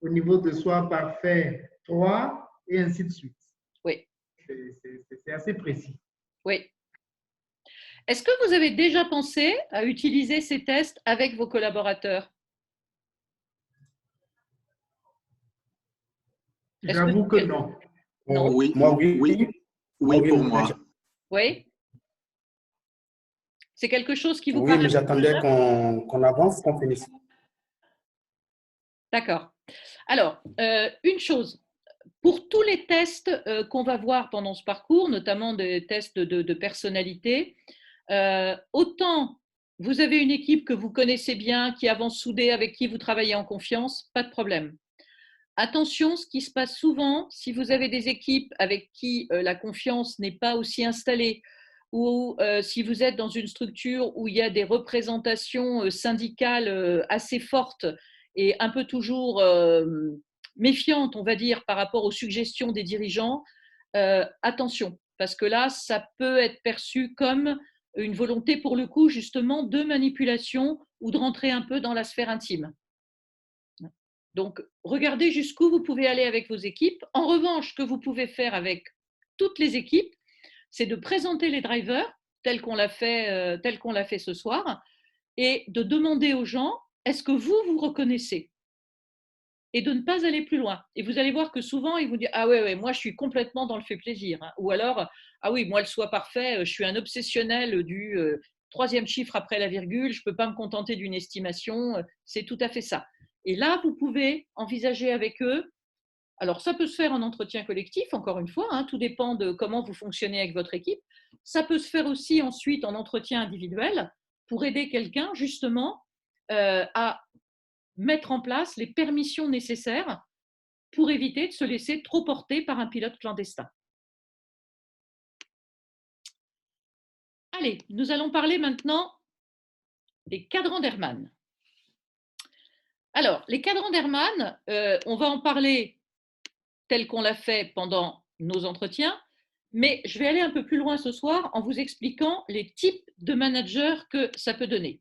au niveau de soi parfait, 3, et ainsi de suite. Oui. C'est assez précis. Oui. Est-ce que vous avez déjà pensé à utiliser ces tests avec vos collaborateurs? J'avoue que non. Non. Oui, Moi, oui. Oui, pour moi. Oui. C'est quelque chose qui vous Oui, parle? mais j'attendais qu'on avance, qu'on finisse. D'accord. Alors, une chose, pour tous les tests qu'on va voir pendant ce parcours, notamment des tests de personnalité, autant vous avez une équipe que vous connaissez bien, qui avance soudée, avec qui vous travaillez en confiance, pas de problème. Attention, ce qui se passe souvent, si vous avez des équipes avec qui la confiance n'est pas aussi installée, ou si vous êtes dans une structure où il y a des représentations syndicales assez fortes et un peu toujours méfiantes, on va dire, par rapport aux suggestions des dirigeants, attention, parce que là, ça peut être perçu comme une volonté, pour le coup, justement, de manipulation ou de rentrer un peu dans la sphère intime. Donc, regardez jusqu'où vous pouvez aller avec vos équipes. En revanche, ce que vous pouvez faire avec toutes les équipes, c'est de présenter les drivers tels qu'on l'a fait ce soir et de demander aux gens, est-ce que vous vous reconnaissez? Et de ne pas aller plus loin. Et vous allez voir que souvent, ils vous disent, ah ouais, moi je suis complètement dans le fait plaisir. Hein. Ou alors, ah oui, moi le soit parfait, je suis un obsessionnel du troisième chiffre après la virgule, je ne peux pas me contenter d'une estimation, c'est tout à fait ça. Et là, vous pouvez envisager avec eux, alors ça peut se faire en entretien collectif, encore une fois, hein, tout dépend de comment vous fonctionnez avec votre équipe. Ça peut se faire aussi ensuite en entretien individuel pour aider quelqu'un justement à mettre en place les permissions nécessaires pour éviter de se laisser trop porter par un pilote clandestin. Allez, nous allons parler maintenant des cadrans d'Hermann. Alors, les cadrans d'Hermann, on va en parler tel qu'on l'a fait pendant nos entretiens, mais je vais aller un peu plus loin ce soir en vous expliquant les types de managers que ça peut donner.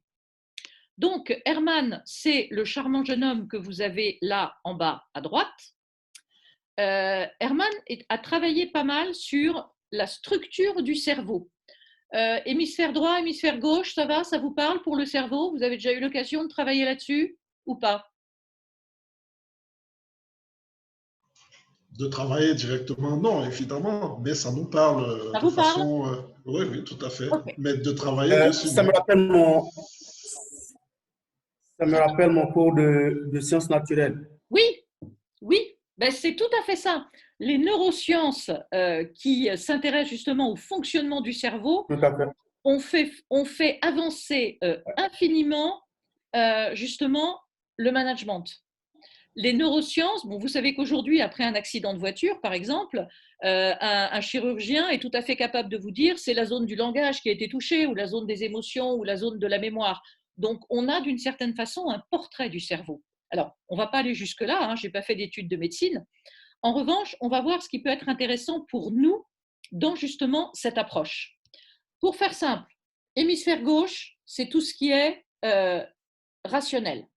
Donc, Hermann, c'est le charmant jeune homme que vous avez là en bas à droite. Hermann a travaillé pas mal sur la structure du cerveau. Hémisphère droit, hémisphère gauche, ça va, ça vous parle pour le cerveau? Vous avez déjà eu l'occasion de travailler là-dessus ou pas? De travailler directement, non, évidemment, mais ça nous parle ça de vous façon… parle? Oui, tout à fait. Okay. Mais de travailler dessus… Ça me rappelle mon cours de sciences naturelles. Oui, ben, c'est tout à fait ça. Les neurosciences qui s'intéressent justement au fonctionnement du cerveau ont fait avancer infiniment justement le management. Les neurosciences, bon, vous savez qu'aujourd'hui, après un accident de voiture, par exemple, un chirurgien est tout à fait capable de vous dire c'est la zone du langage qui a été touchée, ou la zone des émotions, ou la zone de la mémoire. Donc, on a d'une certaine façon un portrait du cerveau. Alors, on ne va pas aller jusque-là, hein, je n'ai pas fait d'études de médecine. En revanche, on va voir ce qui peut être intéressant pour nous dans justement cette approche. Pour faire simple, hémisphère gauche, c'est tout ce qui est rationnel.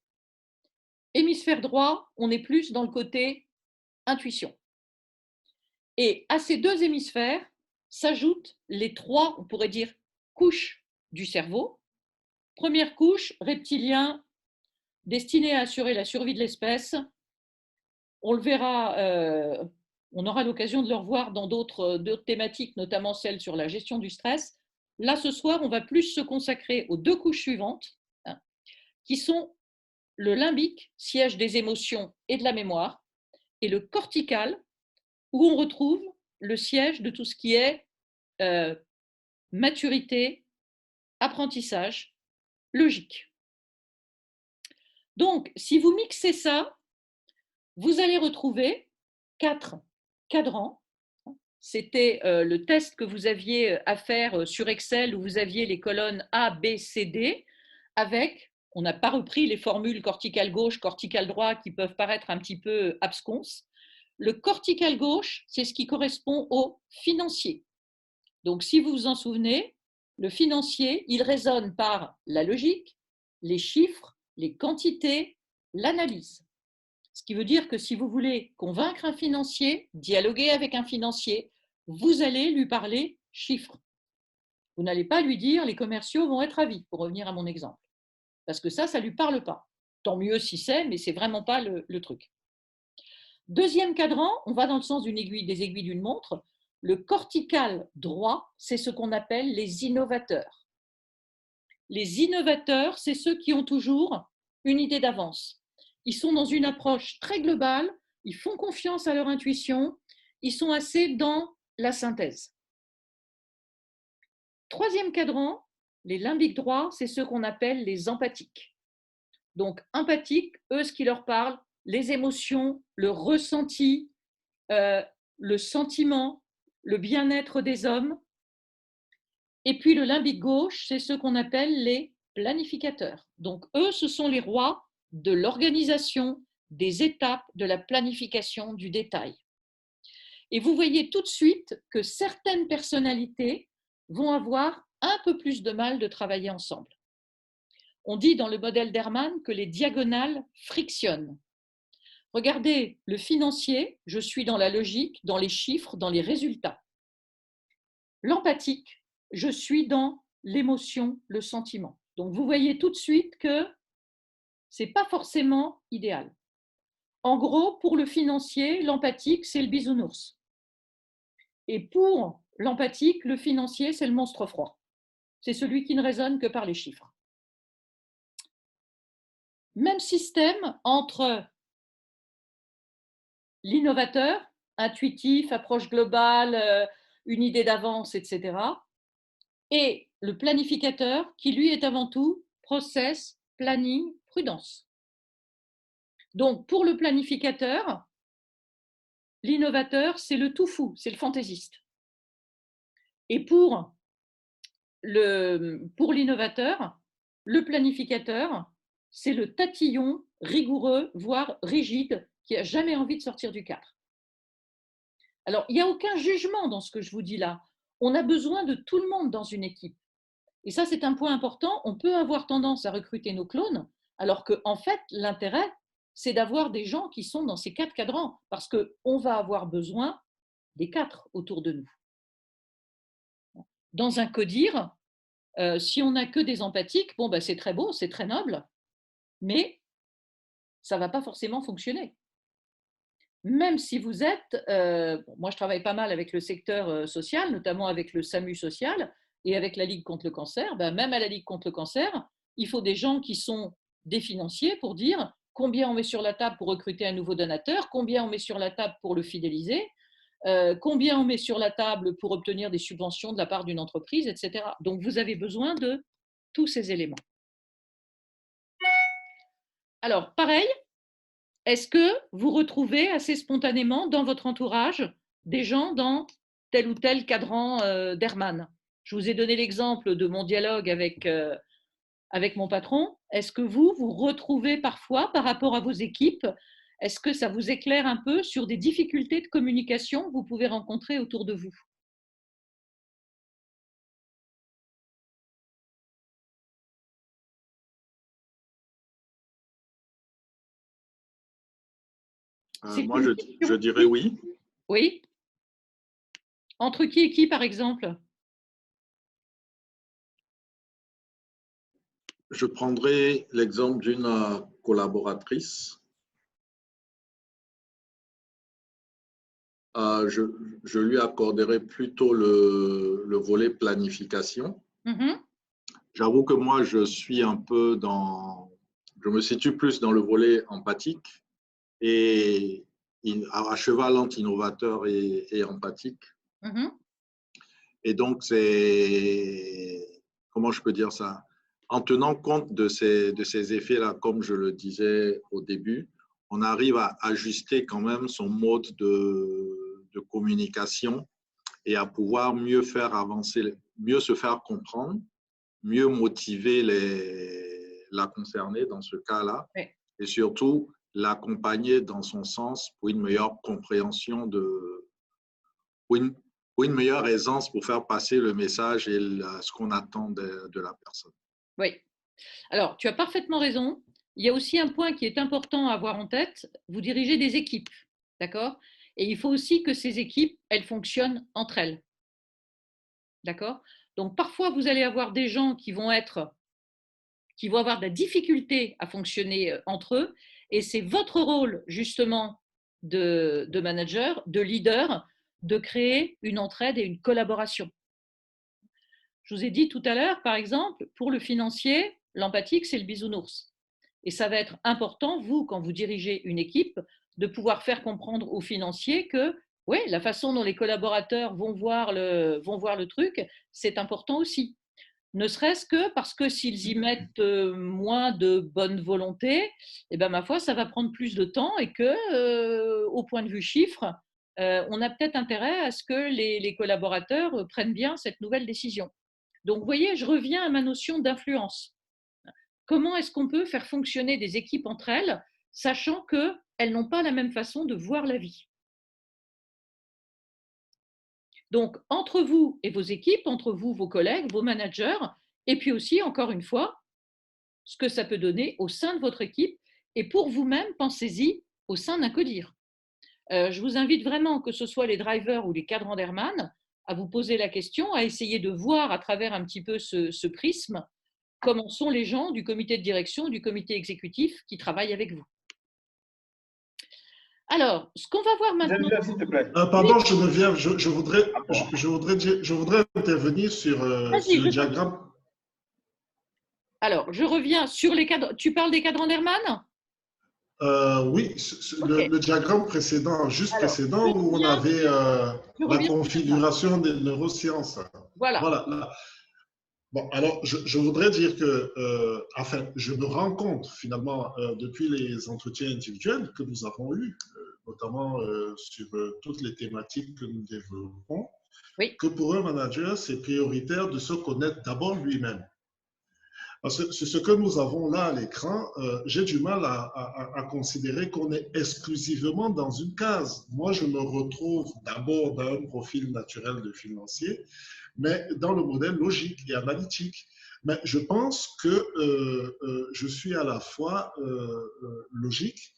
Hémisphère droit, on est plus dans le côté intuition. Et à ces deux hémisphères s'ajoutent les trois, on pourrait dire, couches du cerveau. Première couche, reptilien, destiné à assurer la survie de l'espèce. On le verra, on aura l'occasion de le revoir dans d'autres thématiques, notamment celle sur la gestion du stress. Là, ce soir, on va plus se consacrer aux deux couches suivantes, hein, qui sont le limbique, siège des émotions et de la mémoire, et le cortical, où on retrouve le siège de tout ce qui est maturité, apprentissage, logique. Donc, si vous mixez ça, vous allez retrouver 4 cadrans. C'était le test que vous aviez à faire sur Excel, où vous aviez les colonnes A, B, C, D, avec… On n'a pas repris les formules cortical gauche, cortical droit qui peuvent paraître un petit peu absconses. Le cortical gauche, c'est ce qui correspond au financier. Donc, si vous vous en souvenez, le financier, il raisonne par la logique, les chiffres, les quantités, l'analyse. Ce qui veut dire que si vous voulez convaincre un financier, dialoguer avec un financier, vous allez lui parler chiffres. Vous n'allez pas lui dire les commerciaux vont être ravis, pour revenir à mon exemple. Parce que ça ne lui parle pas. Tant mieux si c'est, mais ce n'est vraiment pas le truc. Deuxième cadran, on va dans le sens des aiguilles d'une montre. Le cortical droit, c'est ce qu'on appelle les innovateurs. Les innovateurs, c'est ceux qui ont toujours une idée d'avance. Ils sont dans une approche très globale, ils font confiance à leur intuition, ils sont assez dans la synthèse. Troisième cadran, les limbiques droits, c'est ceux qu'on appelle les empathiques. Donc, empathiques, eux, ce qui leur parle, les émotions, le ressenti, le sentiment, le bien-être des hommes. Et puis, le limbique gauche, c'est ceux qu'on appelle les planificateurs. Donc, eux, ce sont les rois de l'organisation, des étapes, de la planification, du détail. Et vous voyez tout de suite que certaines personnalités vont avoir un peu plus de mal de travailler ensemble. On dit dans le modèle d'Hermann que les diagonales frictionnent. Regardez, le financier, je suis dans la logique, dans les chiffres, dans les résultats. L'empathique, je suis dans l'émotion, le sentiment. Donc, vous voyez tout de suite que ce n'est pas forcément idéal. En gros, pour le financier, l'empathique, c'est le bisounours. Et pour l'empathique, le financier, c'est le monstre froid. C'est celui qui ne raisonne que par les chiffres. Même système entre l'innovateur, intuitif, approche globale, une idée d'avance, etc. et le planificateur qui, lui, est avant tout process, planning, prudence. Donc, pour le planificateur, l'innovateur, c'est le tout fou, c'est le fantaisiste. Et pour l'innovateur, le planificateur, c'est le tatillon rigoureux, voire rigide, qui n'a jamais envie de sortir du cadre. Alors, il n'y a aucun jugement dans ce que je vous dis là. On a besoin de tout le monde dans une équipe. Et ça, c'est un point important. On peut avoir tendance à recruter nos clones, alors qu'en fait, l'intérêt, c'est d'avoir des gens qui sont dans ces 4 cadrans, parce qu'on va avoir besoin des 4 autour de nous. Dans un CODIR, si on n'a que des empathiques, bon, ben, c'est très beau, c'est très noble, mais ça ne va pas forcément fonctionner. Même si vous êtes, moi je travaille pas mal avec le secteur social, notamment avec le SAMU social et avec la Ligue contre le cancer, ben, même à la Ligue contre le cancer, il faut des gens qui sont des financiers pour dire combien on met sur la table pour recruter un nouveau donateur, combien on met sur la table pour le fidéliser, combien on met sur la table pour obtenir des subventions de la part d'une entreprise, etc. Donc vous avez besoin de tous ces éléments. Alors pareil, est-ce que vous retrouvez assez spontanément dans votre entourage des gens dans tel ou tel cadran d'Hermann? Je vous ai donné l'exemple de mon dialogue avec mon patron. Est-ce que vous retrouvez parfois par rapport à vos équipes, est-ce que ça vous éclaire un peu sur des difficultés de communication que vous pouvez rencontrer autour de vous? Moi, je dirais oui. Oui. Entre qui et qui, par exemple? Je prendrai l'exemple d'une collaboratrice. Je lui accorderai plutôt le volet planification. J'avoue que moi, je me situe plus dans le volet empathique et à cheval entre innovateur et empathique. Et donc, comment je peux dire ça? En tenant compte de ces effets-là, comme je le disais au début, on arrive à ajuster quand même son mode de communication et à pouvoir mieux faire avancer, mieux se faire comprendre, mieux motiver la concernée dans ce cas-là, et surtout l'accompagner dans son sens pour une meilleure compréhension pour une meilleure aisance pour faire passer le message et ce qu'on attend de la personne. Oui. Alors, tu as parfaitement raison. Il y a aussi un point qui est important à avoir en tête. Vous dirigez des équipes, d'accord? Et il faut aussi que ces équipes, elles fonctionnent entre elles. D'accord? Donc, parfois, vous allez avoir des gens qui vont avoir de la difficulté à fonctionner entre eux. Et c'est votre rôle, justement, de manager, de leader, de créer une entraide et une collaboration. Je vous ai dit tout à l'heure, par exemple, pour le financier, l'empathique, c'est le bisounours. Et ça va être important, vous, quand vous dirigez une équipe, de pouvoir faire comprendre aux financiers que oui, la façon dont les collaborateurs vont voir le truc, c'est important aussi. Ne serait-ce que parce que s'ils y mettent moins de bonne volonté, eh ben, ma foi, ça va prendre plus de temps et que, au point de vue chiffre, on a peut-être intérêt à ce que les collaborateurs prennent bien cette nouvelle décision. Donc, vous voyez, je reviens à ma notion d'influence. Comment est-ce qu'on peut faire fonctionner des équipes entre elles, sachant qu'elles n'ont pas la même façon de voir la vie? Donc, entre vous et vos équipes, entre vous, vos collègues, vos managers, et puis aussi, encore une fois, ce que ça peut donner au sein de votre équipe. Et pour vous-même, pensez-y au sein d'un CODIR. Je vous invite vraiment, que ce soit les drivers ou les cadrans d'Hermann, à vous poser la question, à essayer de voir à travers un petit peu ce prisme, comment sont les gens du comité de direction, du comité exécutif qui travaillent avec vous. Alors, ce qu'on va voir maintenant… S'il te plaît. Pardon, Geneviève, je voudrais intervenir sur, sur le diagramme. Alors, je reviens sur les cadres. Tu parles des cadrans d'Hermann? Oui, le diagramme précédent, précédent, où on avait la configuration des neurosciences. Voilà. Bon, alors, je voudrais dire que, enfin, je me rends compte, finalement, depuis les entretiens individuels que nous avons eus, notamment sur toutes les thématiques que nous développons, que pour un manager, c'est prioritaire de se connaître d'abord lui-même. Parce que ce que nous avons là à l'écran, j'ai du mal à considérer qu'on est exclusivement dans une case. Moi, je me retrouve d'abord dans un profil naturel de financier, mais dans le modèle logique et analytique. Mais je pense que je suis à la fois logique,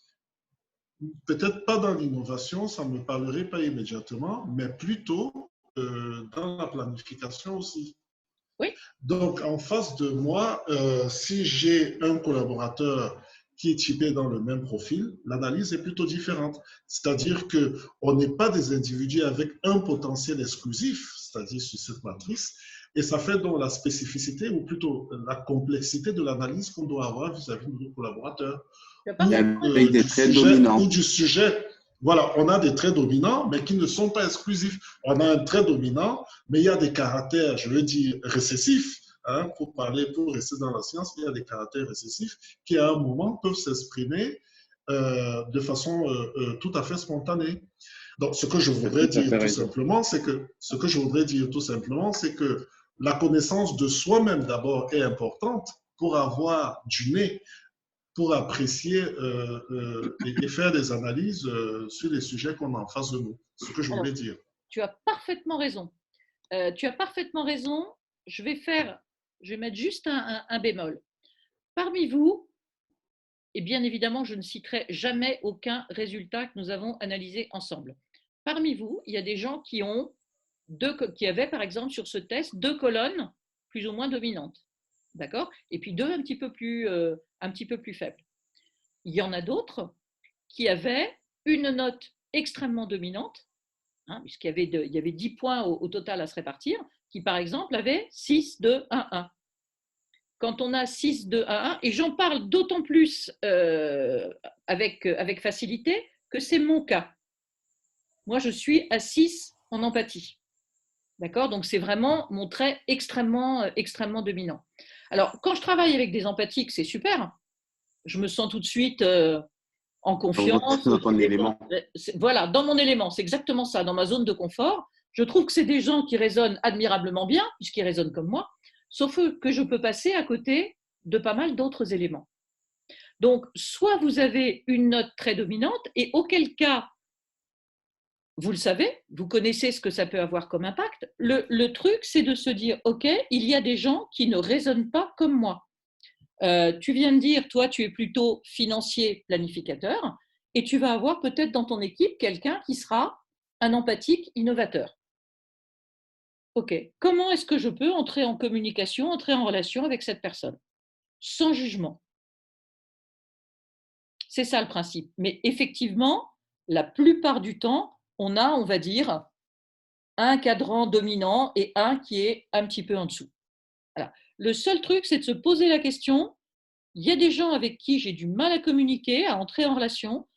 peut-être pas dans l'innovation, ça ne me parlerait pas immédiatement, mais plutôt dans la planification aussi. Oui. Donc, en face de moi, si j'ai un collaborateur qui est typé dans le même profil, l'analyse est plutôt différente. C'est-à-dire qu'on n'est pas des individus avec un potentiel exclusif, c'est-à-dire sur cette matrice, et ça fait donc la spécificité, ou plutôt la complexité de l'analyse qu'on doit avoir vis-à-vis de nos collaborateurs. Avec des traits dominants. Ou du sujet. Voilà, on a des traits dominants, mais qui ne sont pas exclusifs. On a un trait dominant, mais il y a des caractères, je veux dire, récessifs. Hein, pour rester dans la science, il y a des caractères récessifs qui, à un moment, peuvent s'exprimer de façon tout à fait spontanée. Donc, ce que je voudrais dire tout simplement, c'est que la connaissance de soi-même, d'abord, est importante pour avoir du nez, pour apprécier et faire des analyses sur les sujets qu'on a en face de nous. C'est ce que je voulais dire. Tu as parfaitement raison. Je vais mettre juste un bémol. Parmi vous, et bien évidemment, je ne citerai jamais aucun résultat que nous avons analysé ensemble. Parmi vous, il y a des gens qui avaient, par exemple, sur ce test, 2 colonnes plus ou moins dominantes. D'accord? Et puis 2 un petit peu plus faibles. Il y en a d'autres qui avaient une note extrêmement dominante, hein, puisqu'il y avait 10 points au total à se répartir, qui par exemple avaient 6, 2, 1, 1. Quand on a 6, 2, 1, 1, et j'en parle d'autant plus avec facilité que c'est mon cas. Moi, je suis à 6 en empathie. D'accord? Donc, c'est vraiment mon trait extrêmement dominant. Alors, quand je travaille avec des empathiques, c'est super. Je me sens tout de suite en confiance. Dans ton élément. Voilà, dans mon élément, c'est exactement ça, dans ma zone de confort. Je trouve que c'est des gens qui raisonnent admirablement bien, puisqu'ils raisonnent comme moi, sauf que je peux passer à côté de pas mal d'autres éléments. Donc, soit vous avez une note très dominante, et auquel cas, vous le savez, vous connaissez ce que ça peut avoir comme impact. Le truc, c'est de se dire, OK, il y a des gens qui ne raisonnent pas comme moi. Tu viens de dire, toi, tu es plutôt financier planificateur, et tu vas avoir peut-être dans ton équipe quelqu'un qui sera un empathique innovateur. OK, comment est-ce que je peux entrer en communication, entrer en relation avec cette personne? Sans jugement. C'est ça le principe. Mais effectivement, la plupart du temps, on a, on va dire, un cadran dominant et un qui est un petit peu en dessous. Voilà. Le seul truc, c'est de se poser la question, il y a des gens avec qui j'ai du mal à communiquer, à entrer en relation,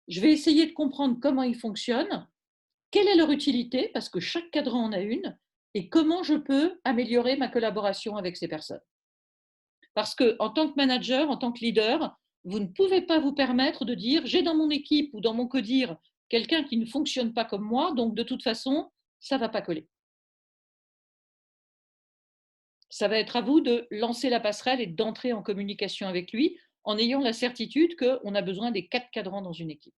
je vais essayer de comprendre comment ils fonctionnent, quelle est leur utilité, parce que chaque cadran en a une, et comment je peux améliorer ma collaboration avec ces personnes. Parce qu'en tant que manager, en tant que leader, vous ne pouvez pas vous permettre de dire, j'ai dans mon équipe ou dans mon codir quelqu'un qui ne fonctionne pas comme moi, donc de toute façon, ça ne va pas coller. Ça va être à vous de lancer la passerelle et d'entrer en communication avec lui en ayant la certitude qu'on a besoin des 4 cadrans dans une équipe.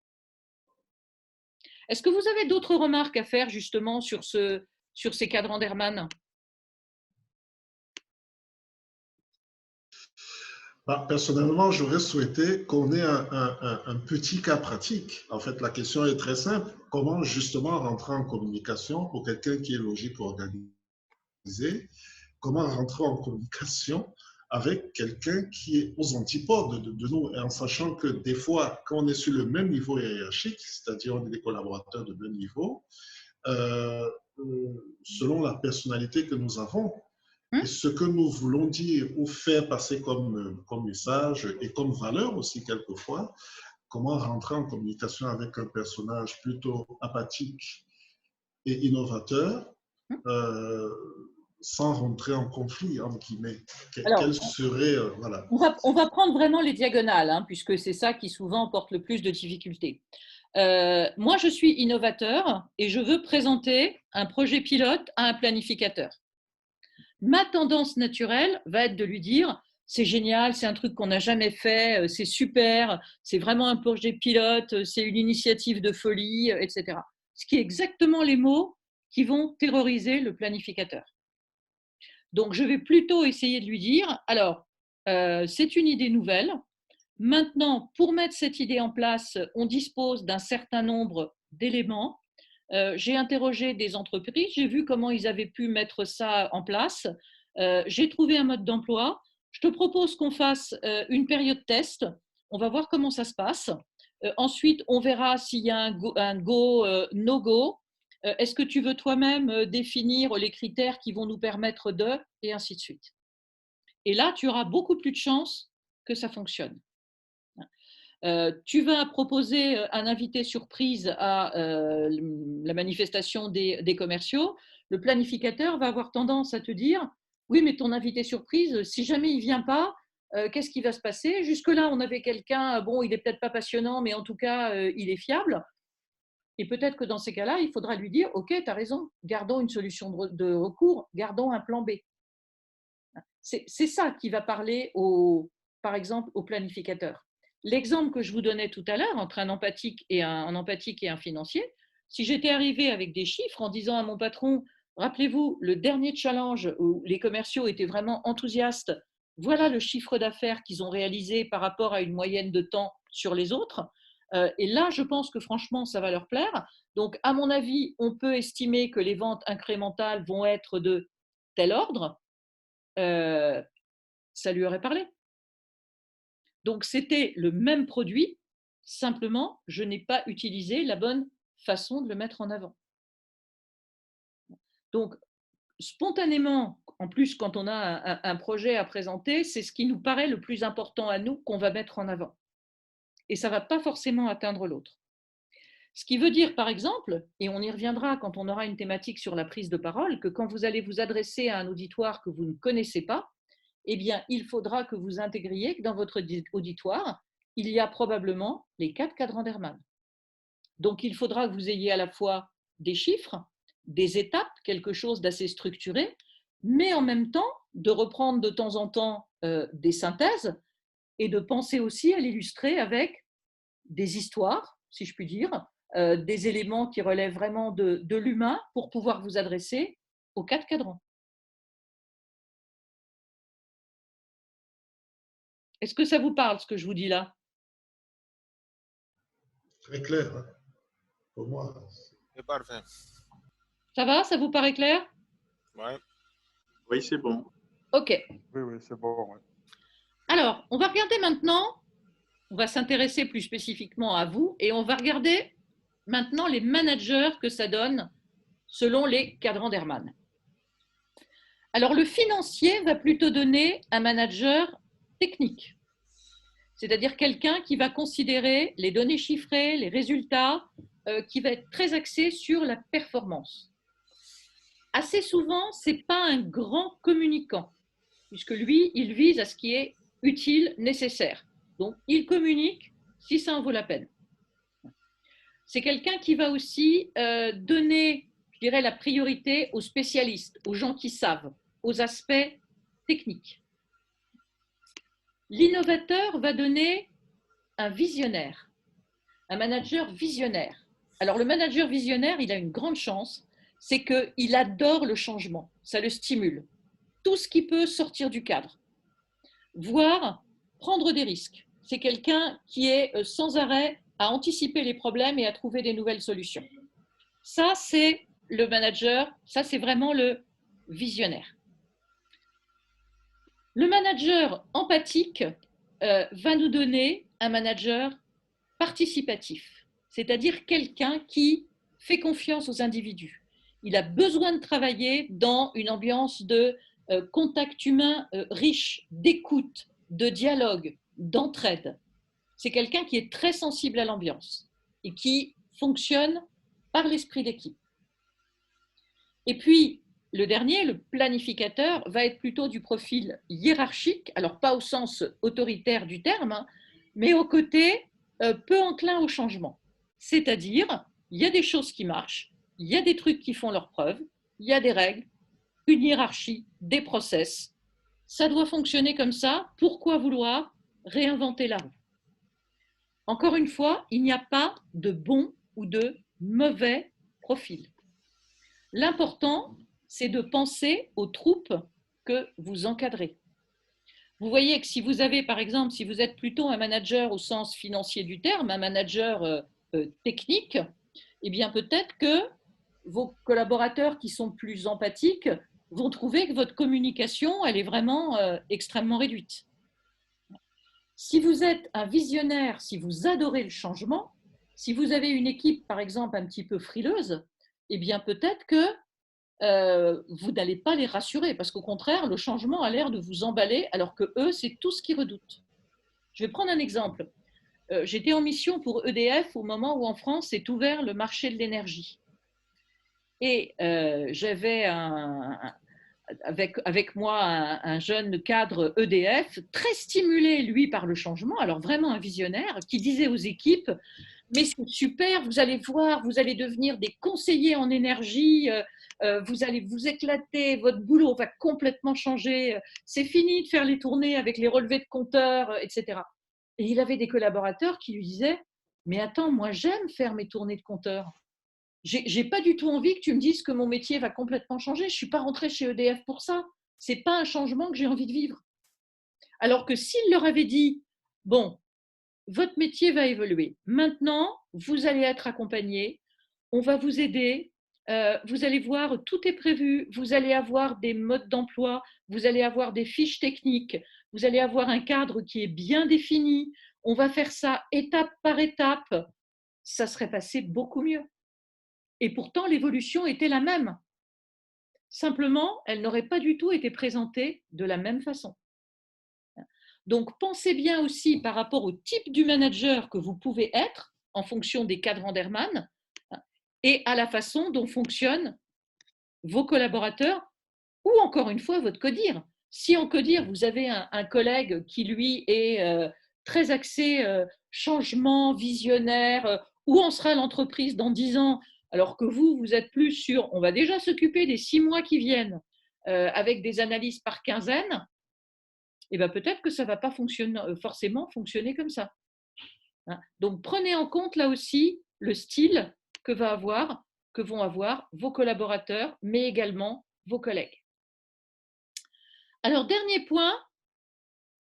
Est-ce que vous avez d'autres remarques à faire justement sur ces cadrans d'Hermann? Personnellement, j'aurais souhaité qu'on ait un petit cas pratique. En fait, la question est très simple. Comment justement rentrer en communication pour quelqu'un qui est logique organisé? Comment rentrer en communication avec quelqu'un qui est aux antipodes de nous, et en sachant que des fois, quand on est sur le même niveau hiérarchique, c'est-à-dire on est des collaborateurs de même niveau, selon la personnalité que nous avons, et ce que nous voulons dire ou faire passer comme message et comme valeur aussi quelquefois, comment rentrer en communication avec un personnage plutôt apathique et innovateur sans rentrer en conflit, entre guillemets. Quel serait, voilà. On va prendre vraiment les diagonales, hein, puisque c'est ça qui souvent porte le plus de difficultés. Moi, je suis innovateur et je veux présenter un projet pilote à un planificateur. Ma tendance naturelle va être de lui dire « c'est génial, c'est un truc qu'on n'a jamais fait, c'est super, c'est vraiment un projet pilote, c'est une initiative de folie, etc. » Ce qui est exactement les mots qui vont terroriser le planificateur. Donc, je vais plutôt essayer de lui dire « alors, c'est une idée nouvelle. Maintenant, pour mettre cette idée en place, on dispose d'un certain nombre d'éléments. J'ai interrogé des entreprises, j'ai vu comment ils avaient pu mettre ça en place. J'ai trouvé un mode d'emploi. Je te propose qu'on fasse une période test. On va voir comment ça se passe. Ensuite, on verra s'il y a un go, no-go. Est-ce que tu veux toi-même définir les critères qui vont nous permettre de… et ainsi de suite. Et là, tu auras beaucoup plus de chances que ça fonctionne. Tu vas proposer un invité surprise à la manifestation des commerciaux. Le planificateur va avoir tendance à te dire « oui, mais ton invité surprise, si jamais il ne vient pas, qu'est-ce qui va se passer? Jusque-là, on avait quelqu'un, bon, il n'est peut-être pas passionnant, mais en tout cas, il est fiable. » Et peut-être que dans ces cas-là, il faudra lui dire « ok, tu as raison, gardons une solution de recours, gardons un plan B. » C'est ça qui va parler, par exemple, au planificateur. L'exemple que je vous donnais tout à l'heure entre un empathique et un financier, si j'étais arrivé avec des chiffres en disant à mon patron, rappelez-vous, le dernier challenge où les commerciaux étaient vraiment enthousiastes, voilà le chiffre d'affaires qu'ils ont réalisé par rapport à une moyenne de temps sur les autres. Et là, je pense que franchement, ça va leur plaire. Donc, à mon avis, on peut estimer que les ventes incrémentales vont être de tel ordre. Ça lui aurait parlé. Donc, c'était le même produit, simplement, je n'ai pas utilisé la bonne façon de le mettre en avant. Donc, spontanément, en plus, quand on a un projet à présenter, c'est ce qui nous paraît le plus important à nous qu'on va mettre en avant. Et ça ne va pas forcément atteindre l'autre. Ce qui veut dire, par exemple, et on y reviendra quand on aura une thématique sur la prise de parole, que quand vous allez vous adresser à un auditoire que vous ne connaissez pas, eh bien, il faudra que vous intégriez que dans votre auditoire, il y a probablement les 4 cadrans d'Hermann. Donc, il faudra que vous ayez à la fois des chiffres, des étapes, quelque chose d'assez structuré, mais en même temps, de reprendre de temps en temps des synthèses et de penser aussi à l'illustrer avec des histoires, si je puis dire, des éléments qui relèvent vraiment de l'humain pour pouvoir vous adresser aux 4 cadrans. Est-ce que ça vous parle, ce que je vous dis là? Très clair, hein, pour moi. C'est parfait. Ça va? Ça vous paraît clair? Ouais. Oui, c'est bon. OK. Oui, c'est bon. Ouais. Alors, on va regarder maintenant, on va s'intéresser plus spécifiquement à vous et on va regarder maintenant les managers que ça donne selon les cadrans d'Hermann. Alors, le financier va plutôt donner un manager technique, c'est-à-dire quelqu'un qui va considérer les données chiffrées, les résultats, qui va être très axé sur la performance. Assez souvent, ce n'est pas un grand communicant, puisque lui, il vise à ce qui est utile, nécessaire. Donc, il communique si ça en vaut la peine. C'est quelqu'un qui va aussi donner, je dirais, la priorité aux spécialistes, aux gens qui savent, aux aspects techniques. L'innovateur va donner un visionnaire, un manager visionnaire. Alors, le manager visionnaire, il a une grande chance, c'est qu'il adore le changement, ça le stimule. Tout ce qui peut sortir du cadre, voire prendre des risques. C'est quelqu'un qui est sans arrêt à anticiper les problèmes et à trouver des nouvelles solutions. Ça, c'est le manager, ça, c'est vraiment le visionnaire. Le manager empathique va nous donner un manager participatif, c'est-à-dire quelqu'un qui fait confiance aux individus. Il a besoin de travailler dans une ambiance de contact humain riche, d'écoute, de dialogue, d'entraide. C'est quelqu'un qui est très sensible à l'ambiance et qui fonctionne par l'esprit d'équipe. Et puis, le dernier, le planificateur, va être plutôt du profil hiérarchique, alors pas au sens autoritaire du terme, hein, mais au côté peu enclin au changement. C'est-à-dire, il y a des choses qui marchent, il y a des trucs qui font leur preuve, il y a des règles, une hiérarchie, des process. Ça doit fonctionner comme ça. Pourquoi vouloir réinventer la roue? Encore une fois, il n'y a pas de bon ou de mauvais profil. L'important, c'est de penser aux troupes que vous encadrez. Vous voyez que si vous avez, par exemple, si vous êtes plutôt un manager au sens financier du terme, un manager technique, eh bien peut-être que vos collaborateurs qui sont plus empathiques vont trouver que votre communication, elle est vraiment extrêmement réduite. Si vous êtes un visionnaire, si vous adorez le changement, si vous avez une équipe, par exemple, un petit peu frileuse, eh bien peut-être que vous n'allez pas les rassurer, parce qu'au contraire, le changement a l'air de vous emballer, alors que eux, c'est tout ce qu'ils redoutent. Je vais prendre un exemple. J'étais en mission pour EDF au moment où en France est ouvert le marché de l'énergie. Et j'avais avec moi un jeune cadre EDF, très stimulé, lui, par le changement, alors vraiment un visionnaire, qui disait aux équipes: mais c'est super, vous allez voir, vous allez devenir des conseillers en énergie, vous allez vous éclater, votre boulot va complètement changer, c'est fini de faire les tournées avec les relevés de compteurs, etc. Et il avait des collaborateurs qui lui disaient: mais attends, moi j'aime faire mes tournées de compteurs. J'ai pas du tout envie que tu me dises que mon métier va complètement changer. Je suis pas rentrée chez EDF pour ça. C'est pas un changement que j'ai envie de vivre. Alors que s'il leur avait dit: bon, votre métier va évoluer. Maintenant, vous allez être accompagné, on va vous aider, vous allez voir, tout est prévu, vous allez avoir des modes d'emploi, vous allez avoir des fiches techniques, vous allez avoir un cadre qui est bien défini, on va faire ça étape par étape, ça serait passé beaucoup mieux. Et pourtant, l'évolution était la même. Simplement, elle n'aurait pas du tout été présentée de la même façon. Donc, pensez bien aussi par rapport au type du manager que vous pouvez être en fonction des cadrans d'Hermann et à la façon dont fonctionnent vos collaborateurs ou encore une fois votre codir. Si en codir, vous avez un collègue qui, lui, est très axé changement, visionnaire, où en sera l'entreprise dans 10 ans, alors que vous, vous êtes plus sur, on va déjà s'occuper des 6 mois qui viennent avec des analyses par quinzaine, et bien peut-être que ça ne va pas forcément fonctionner comme ça. Donc prenez en compte là aussi le style que vont avoir vos collaborateurs, mais également vos collègues. Alors dernier point,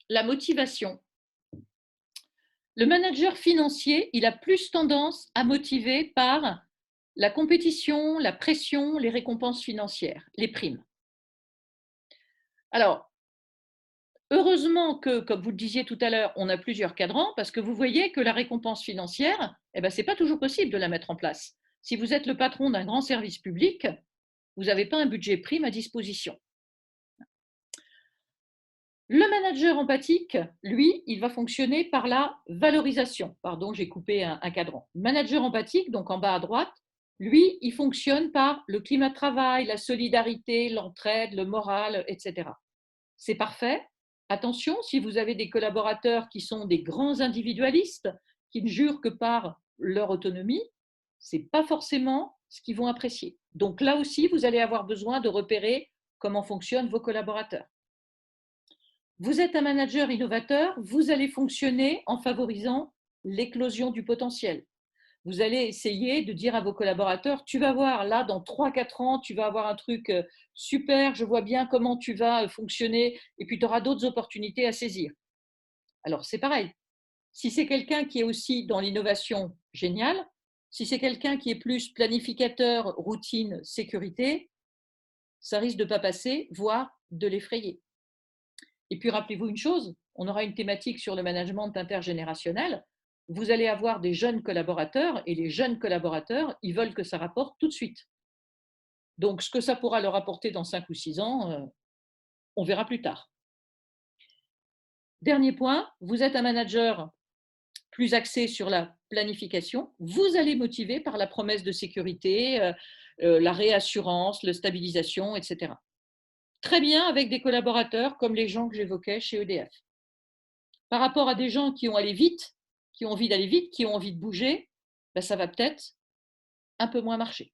la motivation. Le manager financier, il a plus tendance à motiver par la compétition, la pression, les récompenses financières, les primes. Alors, heureusement que, comme vous le disiez tout à l'heure, on a plusieurs cadrans, parce que vous voyez que la récompense financière, eh ben, ce n'est pas toujours possible de la mettre en place. Si vous êtes le patron d'un grand service public, vous n'avez pas un budget prime à disposition. Le manager empathique, lui, il va fonctionner par la valorisation. Pardon, j'ai coupé un cadran. Le manager empathique, donc en bas à droite, lui, il fonctionne par le climat de travail, la solidarité, l'entraide, le moral, etc. C'est parfait. Attention, si vous avez des collaborateurs qui sont des grands individualistes, qui ne jurent que par leur autonomie, ce n'est pas forcément ce qu'ils vont apprécier. Donc là aussi, vous allez avoir besoin de repérer comment fonctionnent vos collaborateurs. Vous êtes un manager innovateur, vous allez fonctionner en favorisant l'éclosion du potentiel. Vous allez essayer de dire à vos collaborateurs: tu vas voir, là, dans 3-4 ans, tu vas avoir un truc super, je vois bien comment tu vas fonctionner, et puis tu auras d'autres opportunités à saisir. Alors, c'est pareil. Si c'est quelqu'un qui est aussi dans l'innovation, génial. Si c'est quelqu'un qui est plus planificateur, routine, sécurité, ça risque de ne pas passer, voire de l'effrayer. Et puis rappelez-vous une chose, on aura une thématique sur le management intergénérationnel. Vous allez avoir des jeunes collaborateurs et les jeunes collaborateurs, ils veulent que ça rapporte tout de suite. Donc, ce que ça pourra leur apporter dans 5 ou 6 ans, on verra plus tard. Dernier point, vous êtes un manager plus axé sur la planification. Vous allez motiver par la promesse de sécurité, la réassurance, la stabilisation, etc. Très bien avec des collaborateurs comme les gens que j'évoquais chez EDF. Par rapport à des gens qui ont allé vite, qui ont envie d'aller vite, qui ont envie de bouger, ben ça va peut-être un peu moins marcher.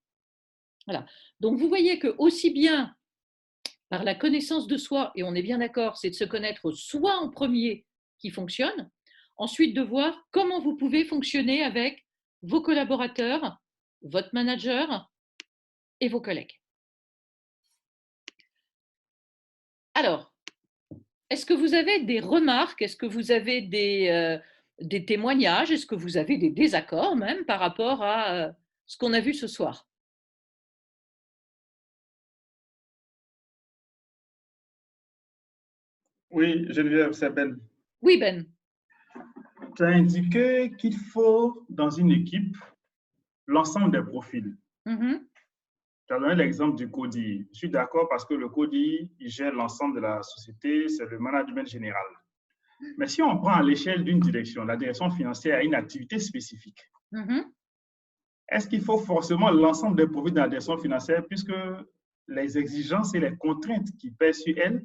Voilà. Donc, vous voyez que aussi bien par la connaissance de soi, et on est bien d'accord, c'est de se connaître soi en premier qui fonctionne, ensuite de voir comment vous pouvez fonctionner avec vos collaborateurs, votre manager et vos collègues. Alors, est-ce que vous avez des remarques? Est-ce que vous avez des témoignages? Est-ce que vous avez des désaccords même par rapport à ce qu'on a vu ce soir? Oui, Geneviève, c'est Ben. Oui, Ben. Tu as indiqué qu'il faut, dans une équipe, l'ensemble des profils. Tu as donné l'exemple du CODI. Je suis d'accord parce que le CODI, il gère l'ensemble de la société, c'est le management général. Mais si on prend à l'échelle d'une direction, la direction financière a une activité spécifique. Est-ce qu'il faut forcément l'ensemble des profils de la direction financière puisque les exigences et les contraintes qui pèsent sur elle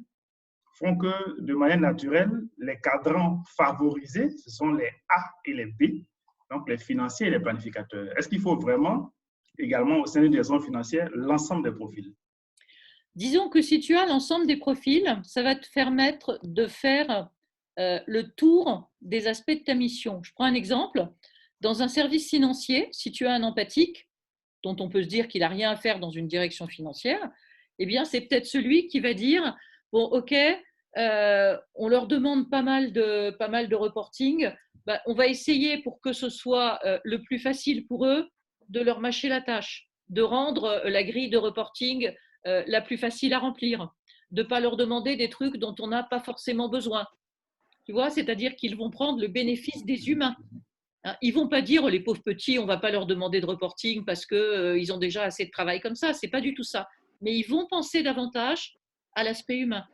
font que, de manière naturelle, les cadrans favorisés, ce sont les A et les B, donc les financiers et les planificateurs. Est-ce qu'il faut vraiment, également au sein d'une direction financière, l'ensemble des profils? Disons que si tu as l'ensemble des profils, ça va te permettre de faire le tour des aspects de ta mission. Je prends un exemple. Dans un service financier, si tu as un empathique, dont on peut se dire qu'il n'a rien à faire dans une direction financière, eh bien, c'est peut-être celui qui va dire « Bon, ok, on leur demande pas mal de reporting, bah, on va essayer pour que ce soit le plus facile pour eux de leur mâcher la tâche, de rendre la grille de reporting la plus facile à remplir, de ne pas leur demander des trucs dont on n'a pas forcément besoin. » Tu vois, c'est-à-dire qu'ils vont prendre le bénéfice des humains. Ils ne vont pas dire, les pauvres petits, on ne va pas leur demander de reporting parce qu'ils ont déjà assez de travail comme ça. Ce n'est pas du tout ça. Mais ils vont penser davantage à l'aspect humain.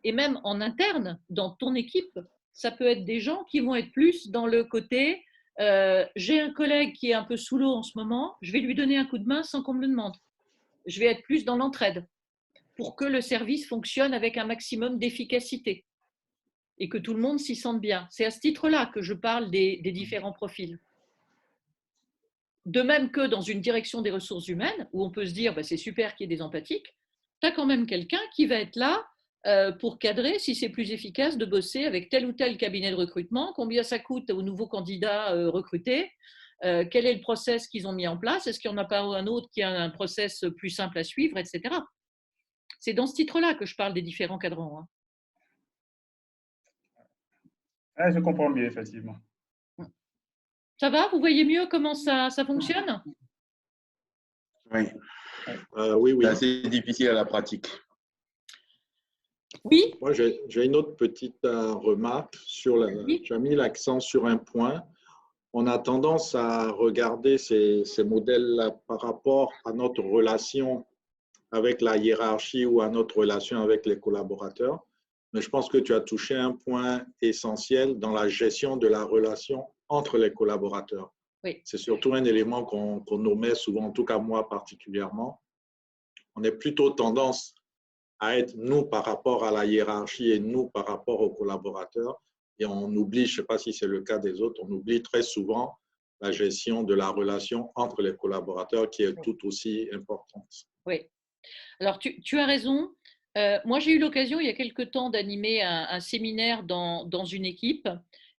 Et même en interne, dans ton équipe, ça peut être des gens qui vont être plus dans le côté j'ai un collègue qui est un peu sous l'eau en ce moment, je vais lui donner un coup de main sans qu'on me le demande. Je vais être plus dans l'entraide pour que le service fonctionne avec un maximum d'efficacité et que tout le monde s'y sente bien. C'est à ce titre-là que je parle des différents profils. De même que dans une direction des ressources humaines, où on peut se dire bah, c'est super qu'il y ait des empathiques, tu as quand même quelqu'un qui va être là pour cadrer si c'est plus efficace de bosser avec tel ou tel cabinet de recrutement, combien ça coûte aux nouveaux candidats recrutés, quel est le process qu'ils ont mis en place, est-ce qu'il n'y en a pas un autre qui a un process plus simple à suivre, etc. C'est dans ce titre-là que je parle des différents cadrans. Hein. Ah, je comprends mieux, effectivement. Ça va? Vous voyez mieux comment ça fonctionne? Oui. Oui. C'est assez difficile à la pratique. Oui. Moi, j'ai une autre petite remarque. Tu as mis l'accent sur un point. On a tendance à regarder ces modèles-là par rapport à notre relation avec la hiérarchie ou à notre relation avec les collaborateurs. Mais je pense que tu as touché un point essentiel dans la gestion de la relation entre les collaborateurs. Oui. C'est surtout un élément qu'on omet souvent, en tout cas moi particulièrement. On est plutôt tendance à être nous par rapport à la hiérarchie et nous par rapport aux collaborateurs. Et on oublie, je ne sais pas si c'est le cas des autres, on oublie très souvent la gestion de la relation entre les collaborateurs qui est tout aussi importante. Oui. Alors, tu as raison. Moi, j'ai eu l'occasion, il y a quelque temps, d'animer un séminaire dans une équipe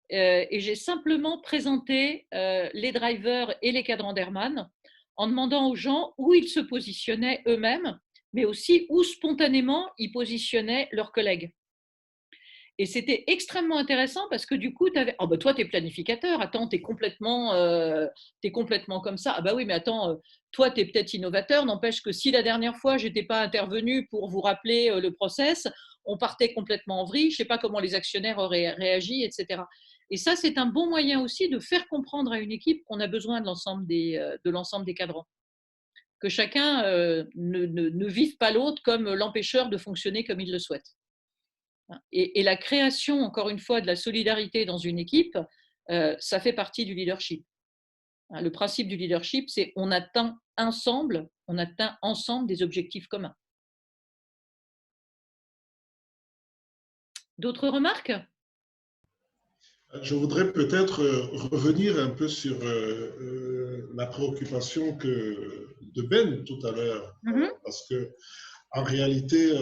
et j'ai simplement présenté les drivers et les cadrans d'Hermann en demandant aux gens où ils se positionnaient eux-mêmes, mais aussi où spontanément ils positionnaient leurs collègues. Et c'était extrêmement intéressant parce que du coup, tu avais… Oh, bah, toi, tu es planificateur. Attends, tu es complètement comme ça. Ah, bah oui, mais attends, toi, tu es peut-être innovateur. N'empêche que si la dernière fois, je n'étais pas intervenu pour vous rappeler le process, on partait complètement en vrille. Je ne sais pas comment les actionnaires auraient réagi, etc. Et ça, c'est un bon moyen aussi de faire comprendre à une équipe qu'on a besoin de l'ensemble des cadrans. Que chacun ne vive pas l'autre comme l'empêcheur de fonctionner comme il le souhaite. Et la création, encore une fois, de la solidarité dans une équipe, ça fait partie du leadership. Le principe du leadership, c'est on atteint ensemble des objectifs communs. D'autres remarques? Je voudrais peut-être revenir un peu sur la préoccupation de Ben tout à l'heure, parce que en réalité,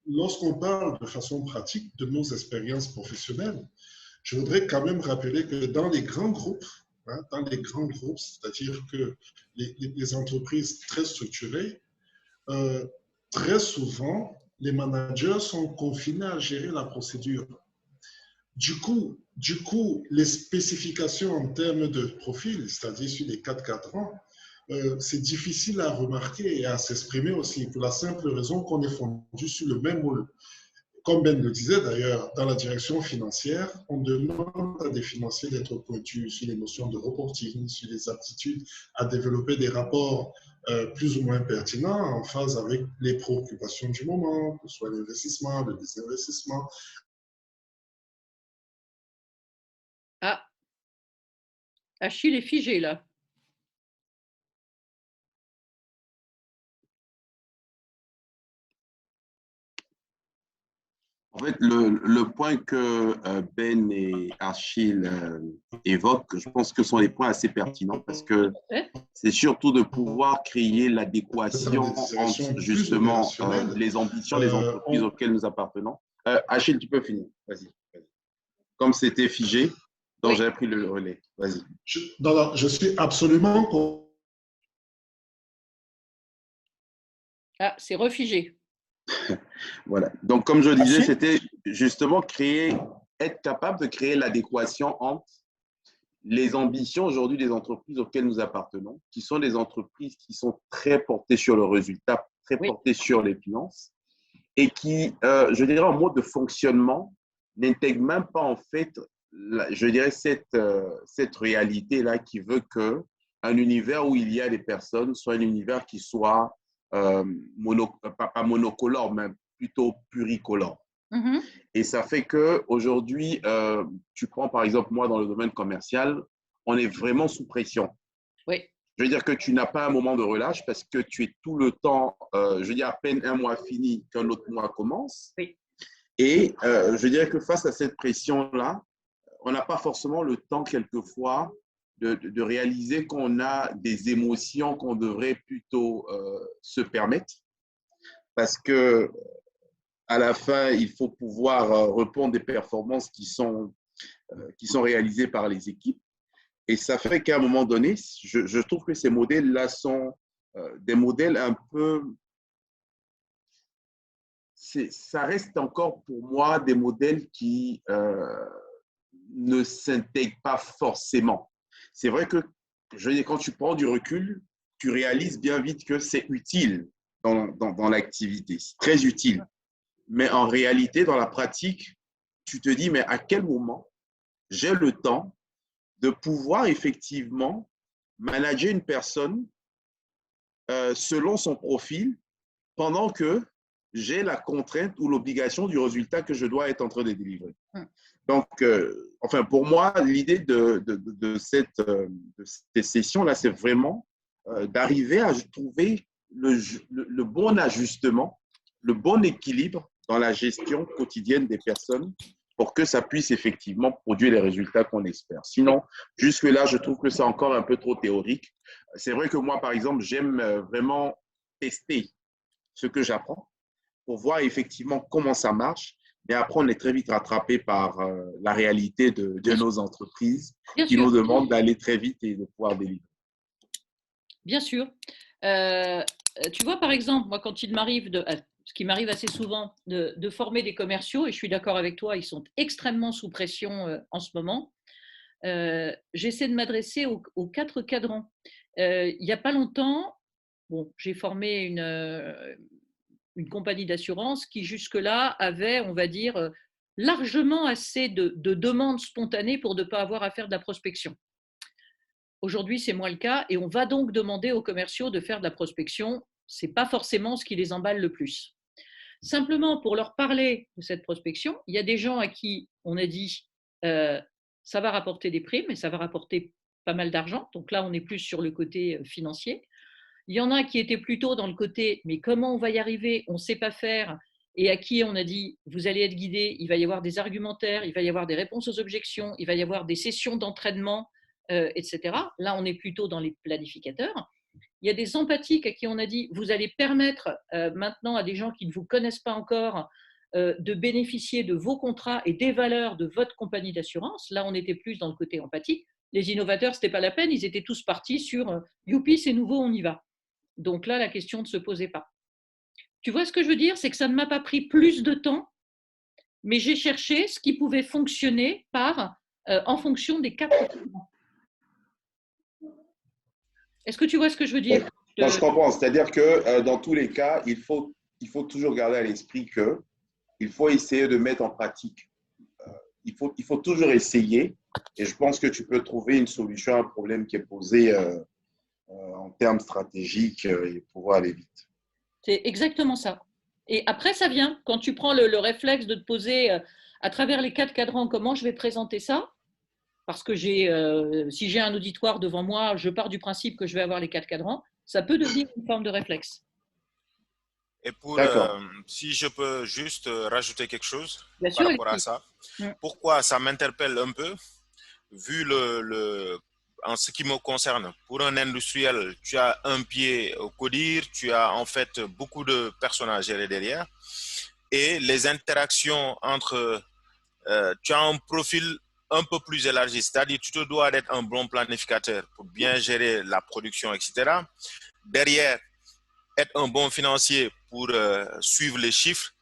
lorsqu'on parle de façon pratique de nos expériences professionnelles, je voudrais quand même rappeler que dans les grands groupes, c'est-à-dire que les entreprises très structurées, très souvent, les managers sont confinés à gérer la procédure. Du coup, les spécifications en termes de profil, c'est-à-dire sur les 4 cadrans, c'est difficile à remarquer et à s'exprimer aussi, pour la simple raison qu'on est fondu sur le même moule. Comme Ben le disait d'ailleurs, dans la direction financière, on demande à des financiers d'être pointus sur les notions de reporting, sur les aptitudes à développer des rapports plus ou moins pertinents en phase avec les préoccupations du moment, que ce soit l'investissement, le désinvestissement. Ah, Achille est figé là. En fait, le point que Ben et Achille évoquent, je pense que ce sont des points assez pertinents parce que c'est surtout de pouvoir créer l'adéquation entre justement les ambitions des entreprises auxquelles nous appartenons. Achille, tu peux finir. Vas-y. Comme c'était figé, donc j'avais pris le relais. Vas-y. Je suis absolument… Ah, c'est refigé. Voilà. Donc, comme je disais, c'était justement être capable de créer l'adéquation entre les ambitions aujourd'hui des entreprises auxquelles nous appartenons, qui sont des entreprises qui sont très portées sur le résultat, très portées sur les finances, et qui, je dirais, en mode de fonctionnement, n'intègrent même pas, en fait, je dirais, cette réalité-là qui veut qu'un univers où il y a des personnes soit un univers qui soit pas monocolore, mais plutôt pluricolore. Et ça fait qu'aujourd'hui, tu prends par exemple, moi, dans le domaine commercial, on est vraiment sous pression. Oui. Je veux dire que tu n'as pas un moment de relâche parce que tu es tout le temps, je veux dire, à peine un mois fini qu'un autre mois commence. Oui. Et je dirais que face à cette pression-là, on n'a pas forcément le temps quelquefois de réaliser qu'on a des émotions qu'on devrait plutôt se permettre parce que à la fin, il faut pouvoir répondre des performances qui sont réalisées par les équipes. Et ça fait qu'à un moment donné, je trouve que ces modèles-là sont des modèles un peu… Ça reste encore pour moi des modèles qui ne s'intègrent pas forcément. C'est vrai que quand tu prends du recul, tu réalises bien vite que c'est utile dans l'activité, c'est très utile. Mais en réalité, dans la pratique, tu te dis, mais à quel moment j'ai le temps de pouvoir effectivement manager une personne selon son profil pendant que j'ai la contrainte ou l'obligation du résultat que je dois être en train de délivrer. Donc, enfin, pour moi, l'idée de cette session-là, c'est vraiment d'arriver à trouver le bon ajustement, le bon équilibre dans la gestion quotidienne des personnes pour que ça puisse effectivement produire les résultats qu'on espère. Sinon, jusque-là, je trouve que c'est encore un peu trop théorique. C'est vrai que moi, par exemple, j'aime vraiment tester ce que j'apprends pour voir effectivement comment ça marche. Mais après, on est très vite rattrapé par la réalité de nos entreprises qui nous demandent d'aller très vite et de pouvoir délivrer. Bien sûr. Tu vois, par exemple, moi, quand il m'arrive de… ce qui m'arrive assez souvent, de former des commerciaux, et je suis d'accord avec toi, ils sont extrêmement sous pression en ce moment. J'essaie de m'adresser aux 4 cadrans. Il n'y a pas longtemps, bon, j'ai formé une compagnie d'assurance qui jusque-là avait, on va dire, largement assez de demandes spontanées pour ne pas avoir à faire de la prospection. Aujourd'hui, c'est moins le cas et on va donc demander aux commerciaux de faire de la prospection. Ce n'est pas forcément ce qui les emballe le plus. Simplement, pour leur parler de cette prospection, il y a des gens à qui on a dit ça va rapporter des primes et ça va rapporter pas mal d'argent. Donc là, on est plus sur le côté financier. Il y en a qui étaient plutôt dans le côté mais comment on va y arriver, on ne sait pas faire, et à qui on a dit vous allez être guidé, il va y avoir des argumentaires, il va y avoir des réponses aux objections, il va y avoir des sessions d'entraînement, etc. Là, on est plutôt dans les planificateurs. Il y a des empathiques à qui on a dit vous allez permettre maintenant à des gens qui ne vous connaissent pas encore de bénéficier de vos contrats et des valeurs de votre compagnie d'assurance. Là, on était plus dans le côté empathique. Les innovateurs, ce n'était pas la peine, ils étaient tous partis sur youpi, c'est nouveau, on y va. Donc là, la question ne se posait pas. Tu vois ce que je veux dire? C'est que ça ne m'a pas pris plus de temps, mais j'ai cherché ce qui pouvait fonctionner en fonction des 4 cadrans. Est-ce que tu vois ce que je veux dire? Non, je comprends. C'est-à-dire que dans tous les cas, il faut toujours garder à l'esprit qu'il faut essayer de mettre en pratique. Il faut toujours essayer. Et je pense que tu peux trouver une solution à un problème qui est posé en termes stratégiques et pouvoir aller vite. C'est exactement ça. Et après, ça vient. Quand tu prends le réflexe de te poser à travers les 4 cadrans comment je vais présenter ça, parce que si j'ai un auditoire devant moi, je pars du principe que je vais avoir les 4 cadrans, ça peut devenir une forme de réflexe. Et si je peux juste rajouter quelque chose Bien par sûr, rapport à ça, pourquoi ça m'interpelle un peu, vu en ce qui me concerne, pour un industriel, tu as un pied au CODIR, tu as en fait beaucoup de personnes à gérer derrière, et les interactions entre, tu as un profil un peu plus élargi, c'est-à-dire tu te dois d'être un bon planificateur pour bien gérer la production, etc. Derrière, être un bon financier pour suivre les chiffres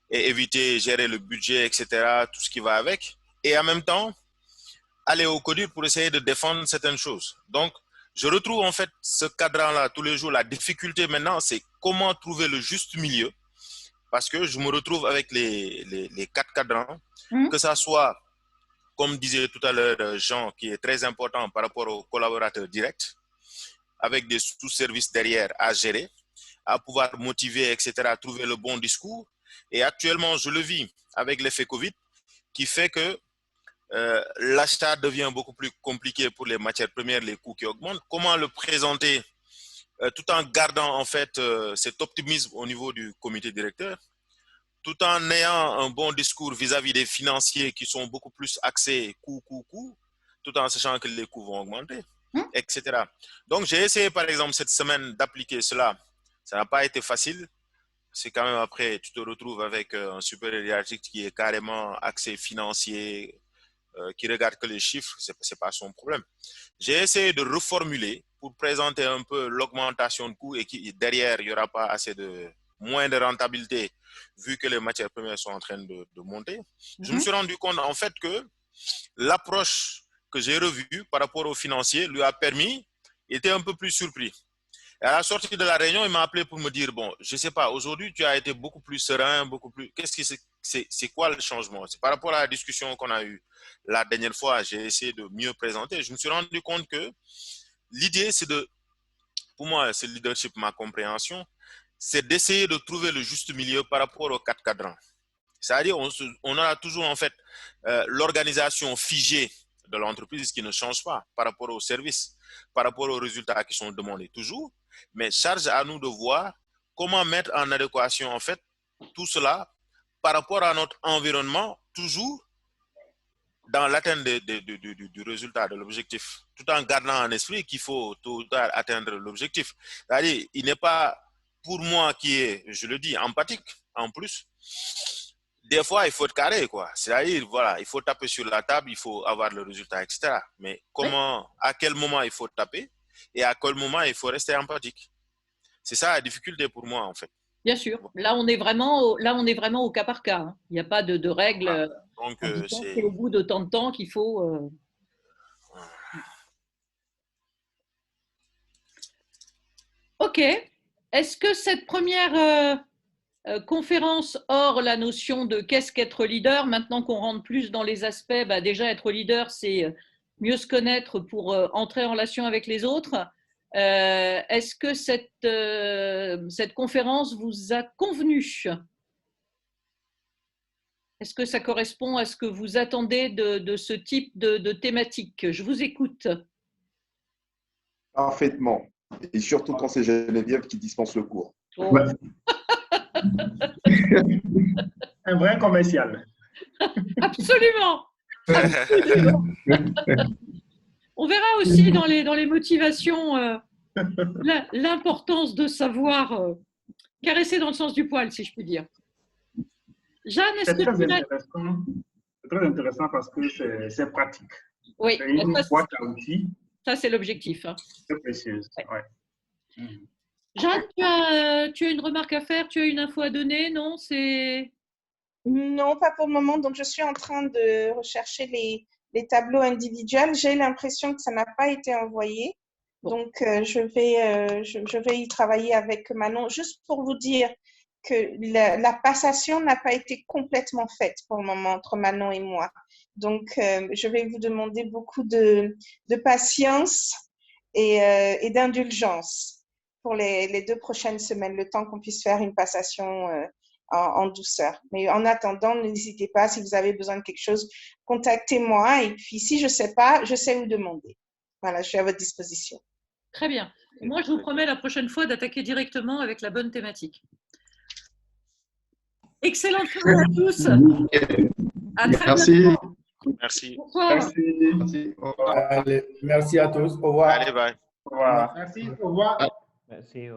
et éviter gérer le budget, etc., tout ce qui va avec. Et en même temps, aller au CODIR pour essayer de défendre certaines choses. Donc, je retrouve en fait ce cadran-là tous les jours. La difficulté maintenant, c'est comment trouver le juste milieu, parce que je me retrouve avec les 4 cadrans, que ça soit, comme disait tout à l'heure Jean, qui est très important par rapport aux collaborateurs directs, avec des sous-services derrière à gérer, à pouvoir motiver, etc., à trouver le bon discours. Et actuellement, je le vis avec l'effet Covid, qui fait que l'achat devient beaucoup plus compliqué pour les matières premières, les coûts qui augmentent. Comment le présenter tout en gardant en fait cet optimisme au niveau du comité directeur, tout en ayant un bon discours vis-à-vis des financiers qui sont beaucoup plus axés coût, tout en sachant que les coûts vont augmenter, etc. Donc, j'ai essayé par exemple cette semaine d'appliquer cela. Ça n'a pas été facile. C'est quand même après, tu te retrouves avec un supérieur hiérarchique qui est carrément axé financier, qui regarde que les chiffres, c'est pas son problème. J'ai essayé de reformuler pour présenter un peu l'augmentation de coûts et derrière, il n'y aura pas assez moins de rentabilité vu que les matières premières sont en train de monter. Je me suis rendu compte en fait que l'approche que j'ai revue par rapport aux financiers lui a permis, il était un peu plus surpris. Et à la sortie de la réunion, il m'a appelé pour me dire, bon, je ne sais pas, aujourd'hui, tu as été beaucoup plus serein, beaucoup plus... C'est quoi le changement? C'est par rapport à la discussion qu'on a eue la dernière fois, j'ai essayé de mieux présenter. Je me suis rendu compte que l'idée, pour moi, c'est le leadership, ma compréhension, c'est d'essayer de trouver le juste milieu par rapport aux 4 cadrans. C'est-à-dire, on a toujours, en fait, l'organisation figée de l'entreprise qui ne change pas par rapport aux services, par rapport aux résultats qui sont demandés toujours, mais charge à nous de voir comment mettre en adéquation en fait tout cela par rapport à notre environnement, toujours dans l'atteinte du résultat, de l'objectif, tout en gardant en esprit qu'il faut tôt ou tard atteindre l'objectif. C'est-à-dire, il n'est pas pour moi qui est, je le dis, empathique en plus. Des fois, il faut être carré, quoi. C'est-à-dire, voilà, il faut taper sur la table, il faut avoir le résultat, etc. Mais à quel moment il faut taper et à quel moment il faut rester empathique. C'est ça la difficulté pour moi, en fait. Bien sûr. Là, on est vraiment au cas par cas. Hein. Il n'y a pas de règles. Donc, c'est au bout de tant de temps qu'il faut. Ok. Est-ce que cette première conférence, hors la notion de qu'est-ce qu'être leader, maintenant qu'on rentre plus dans les aspects, déjà être leader, c'est mieux se connaître pour entrer en relation avec les autres. Est-ce que cette conférence vous a convenu? Est-ce que ça correspond à ce que vous attendez de ce type de thématique? Je vous écoute. Parfaitement. Et surtout quand c'est Geneviève qui dispense le cours. Oh. Un vrai commercial. Absolument. On verra aussi dans les motivations l'importance de savoir caresser dans le sens du poil, si je puis dire. Jeanne, est-ce que c'est très intéressant parce que c'est pratique. Oui, c'est une boîte à outils. Ça, c'est l'objectif. Hein. C'est précieux. Ouais. Jeanne, tu as une remarque à faire? Tu as une info à donner? Non, Non, pas pour le moment. Donc, je suis en train de rechercher les tableaux individuels. J'ai l'impression que ça n'a pas été envoyé. Donc, je vais y travailler avec Manon. Juste pour vous dire que la passation n'a pas été complètement faite pour le moment entre Manon et moi. Donc, je vais vous demander beaucoup de patience et d'indulgence pour les 2 prochaines semaines, le temps qu'on puisse faire une passation en douceur. Mais en attendant, n'hésitez pas, si vous avez besoin de quelque chose, contactez-moi. Et puis, si je ne sais pas, je sais où demander. Voilà, je suis à votre disposition. Très bien. Moi, je vous promets la prochaine fois d'attaquer directement avec la bonne thématique. Excellente journée à tous. À très bientôt. Merci. Bonsoir. Merci. Allez, merci à tous. Au revoir. Allez, bye. Au revoir. Merci. Au revoir. Merci.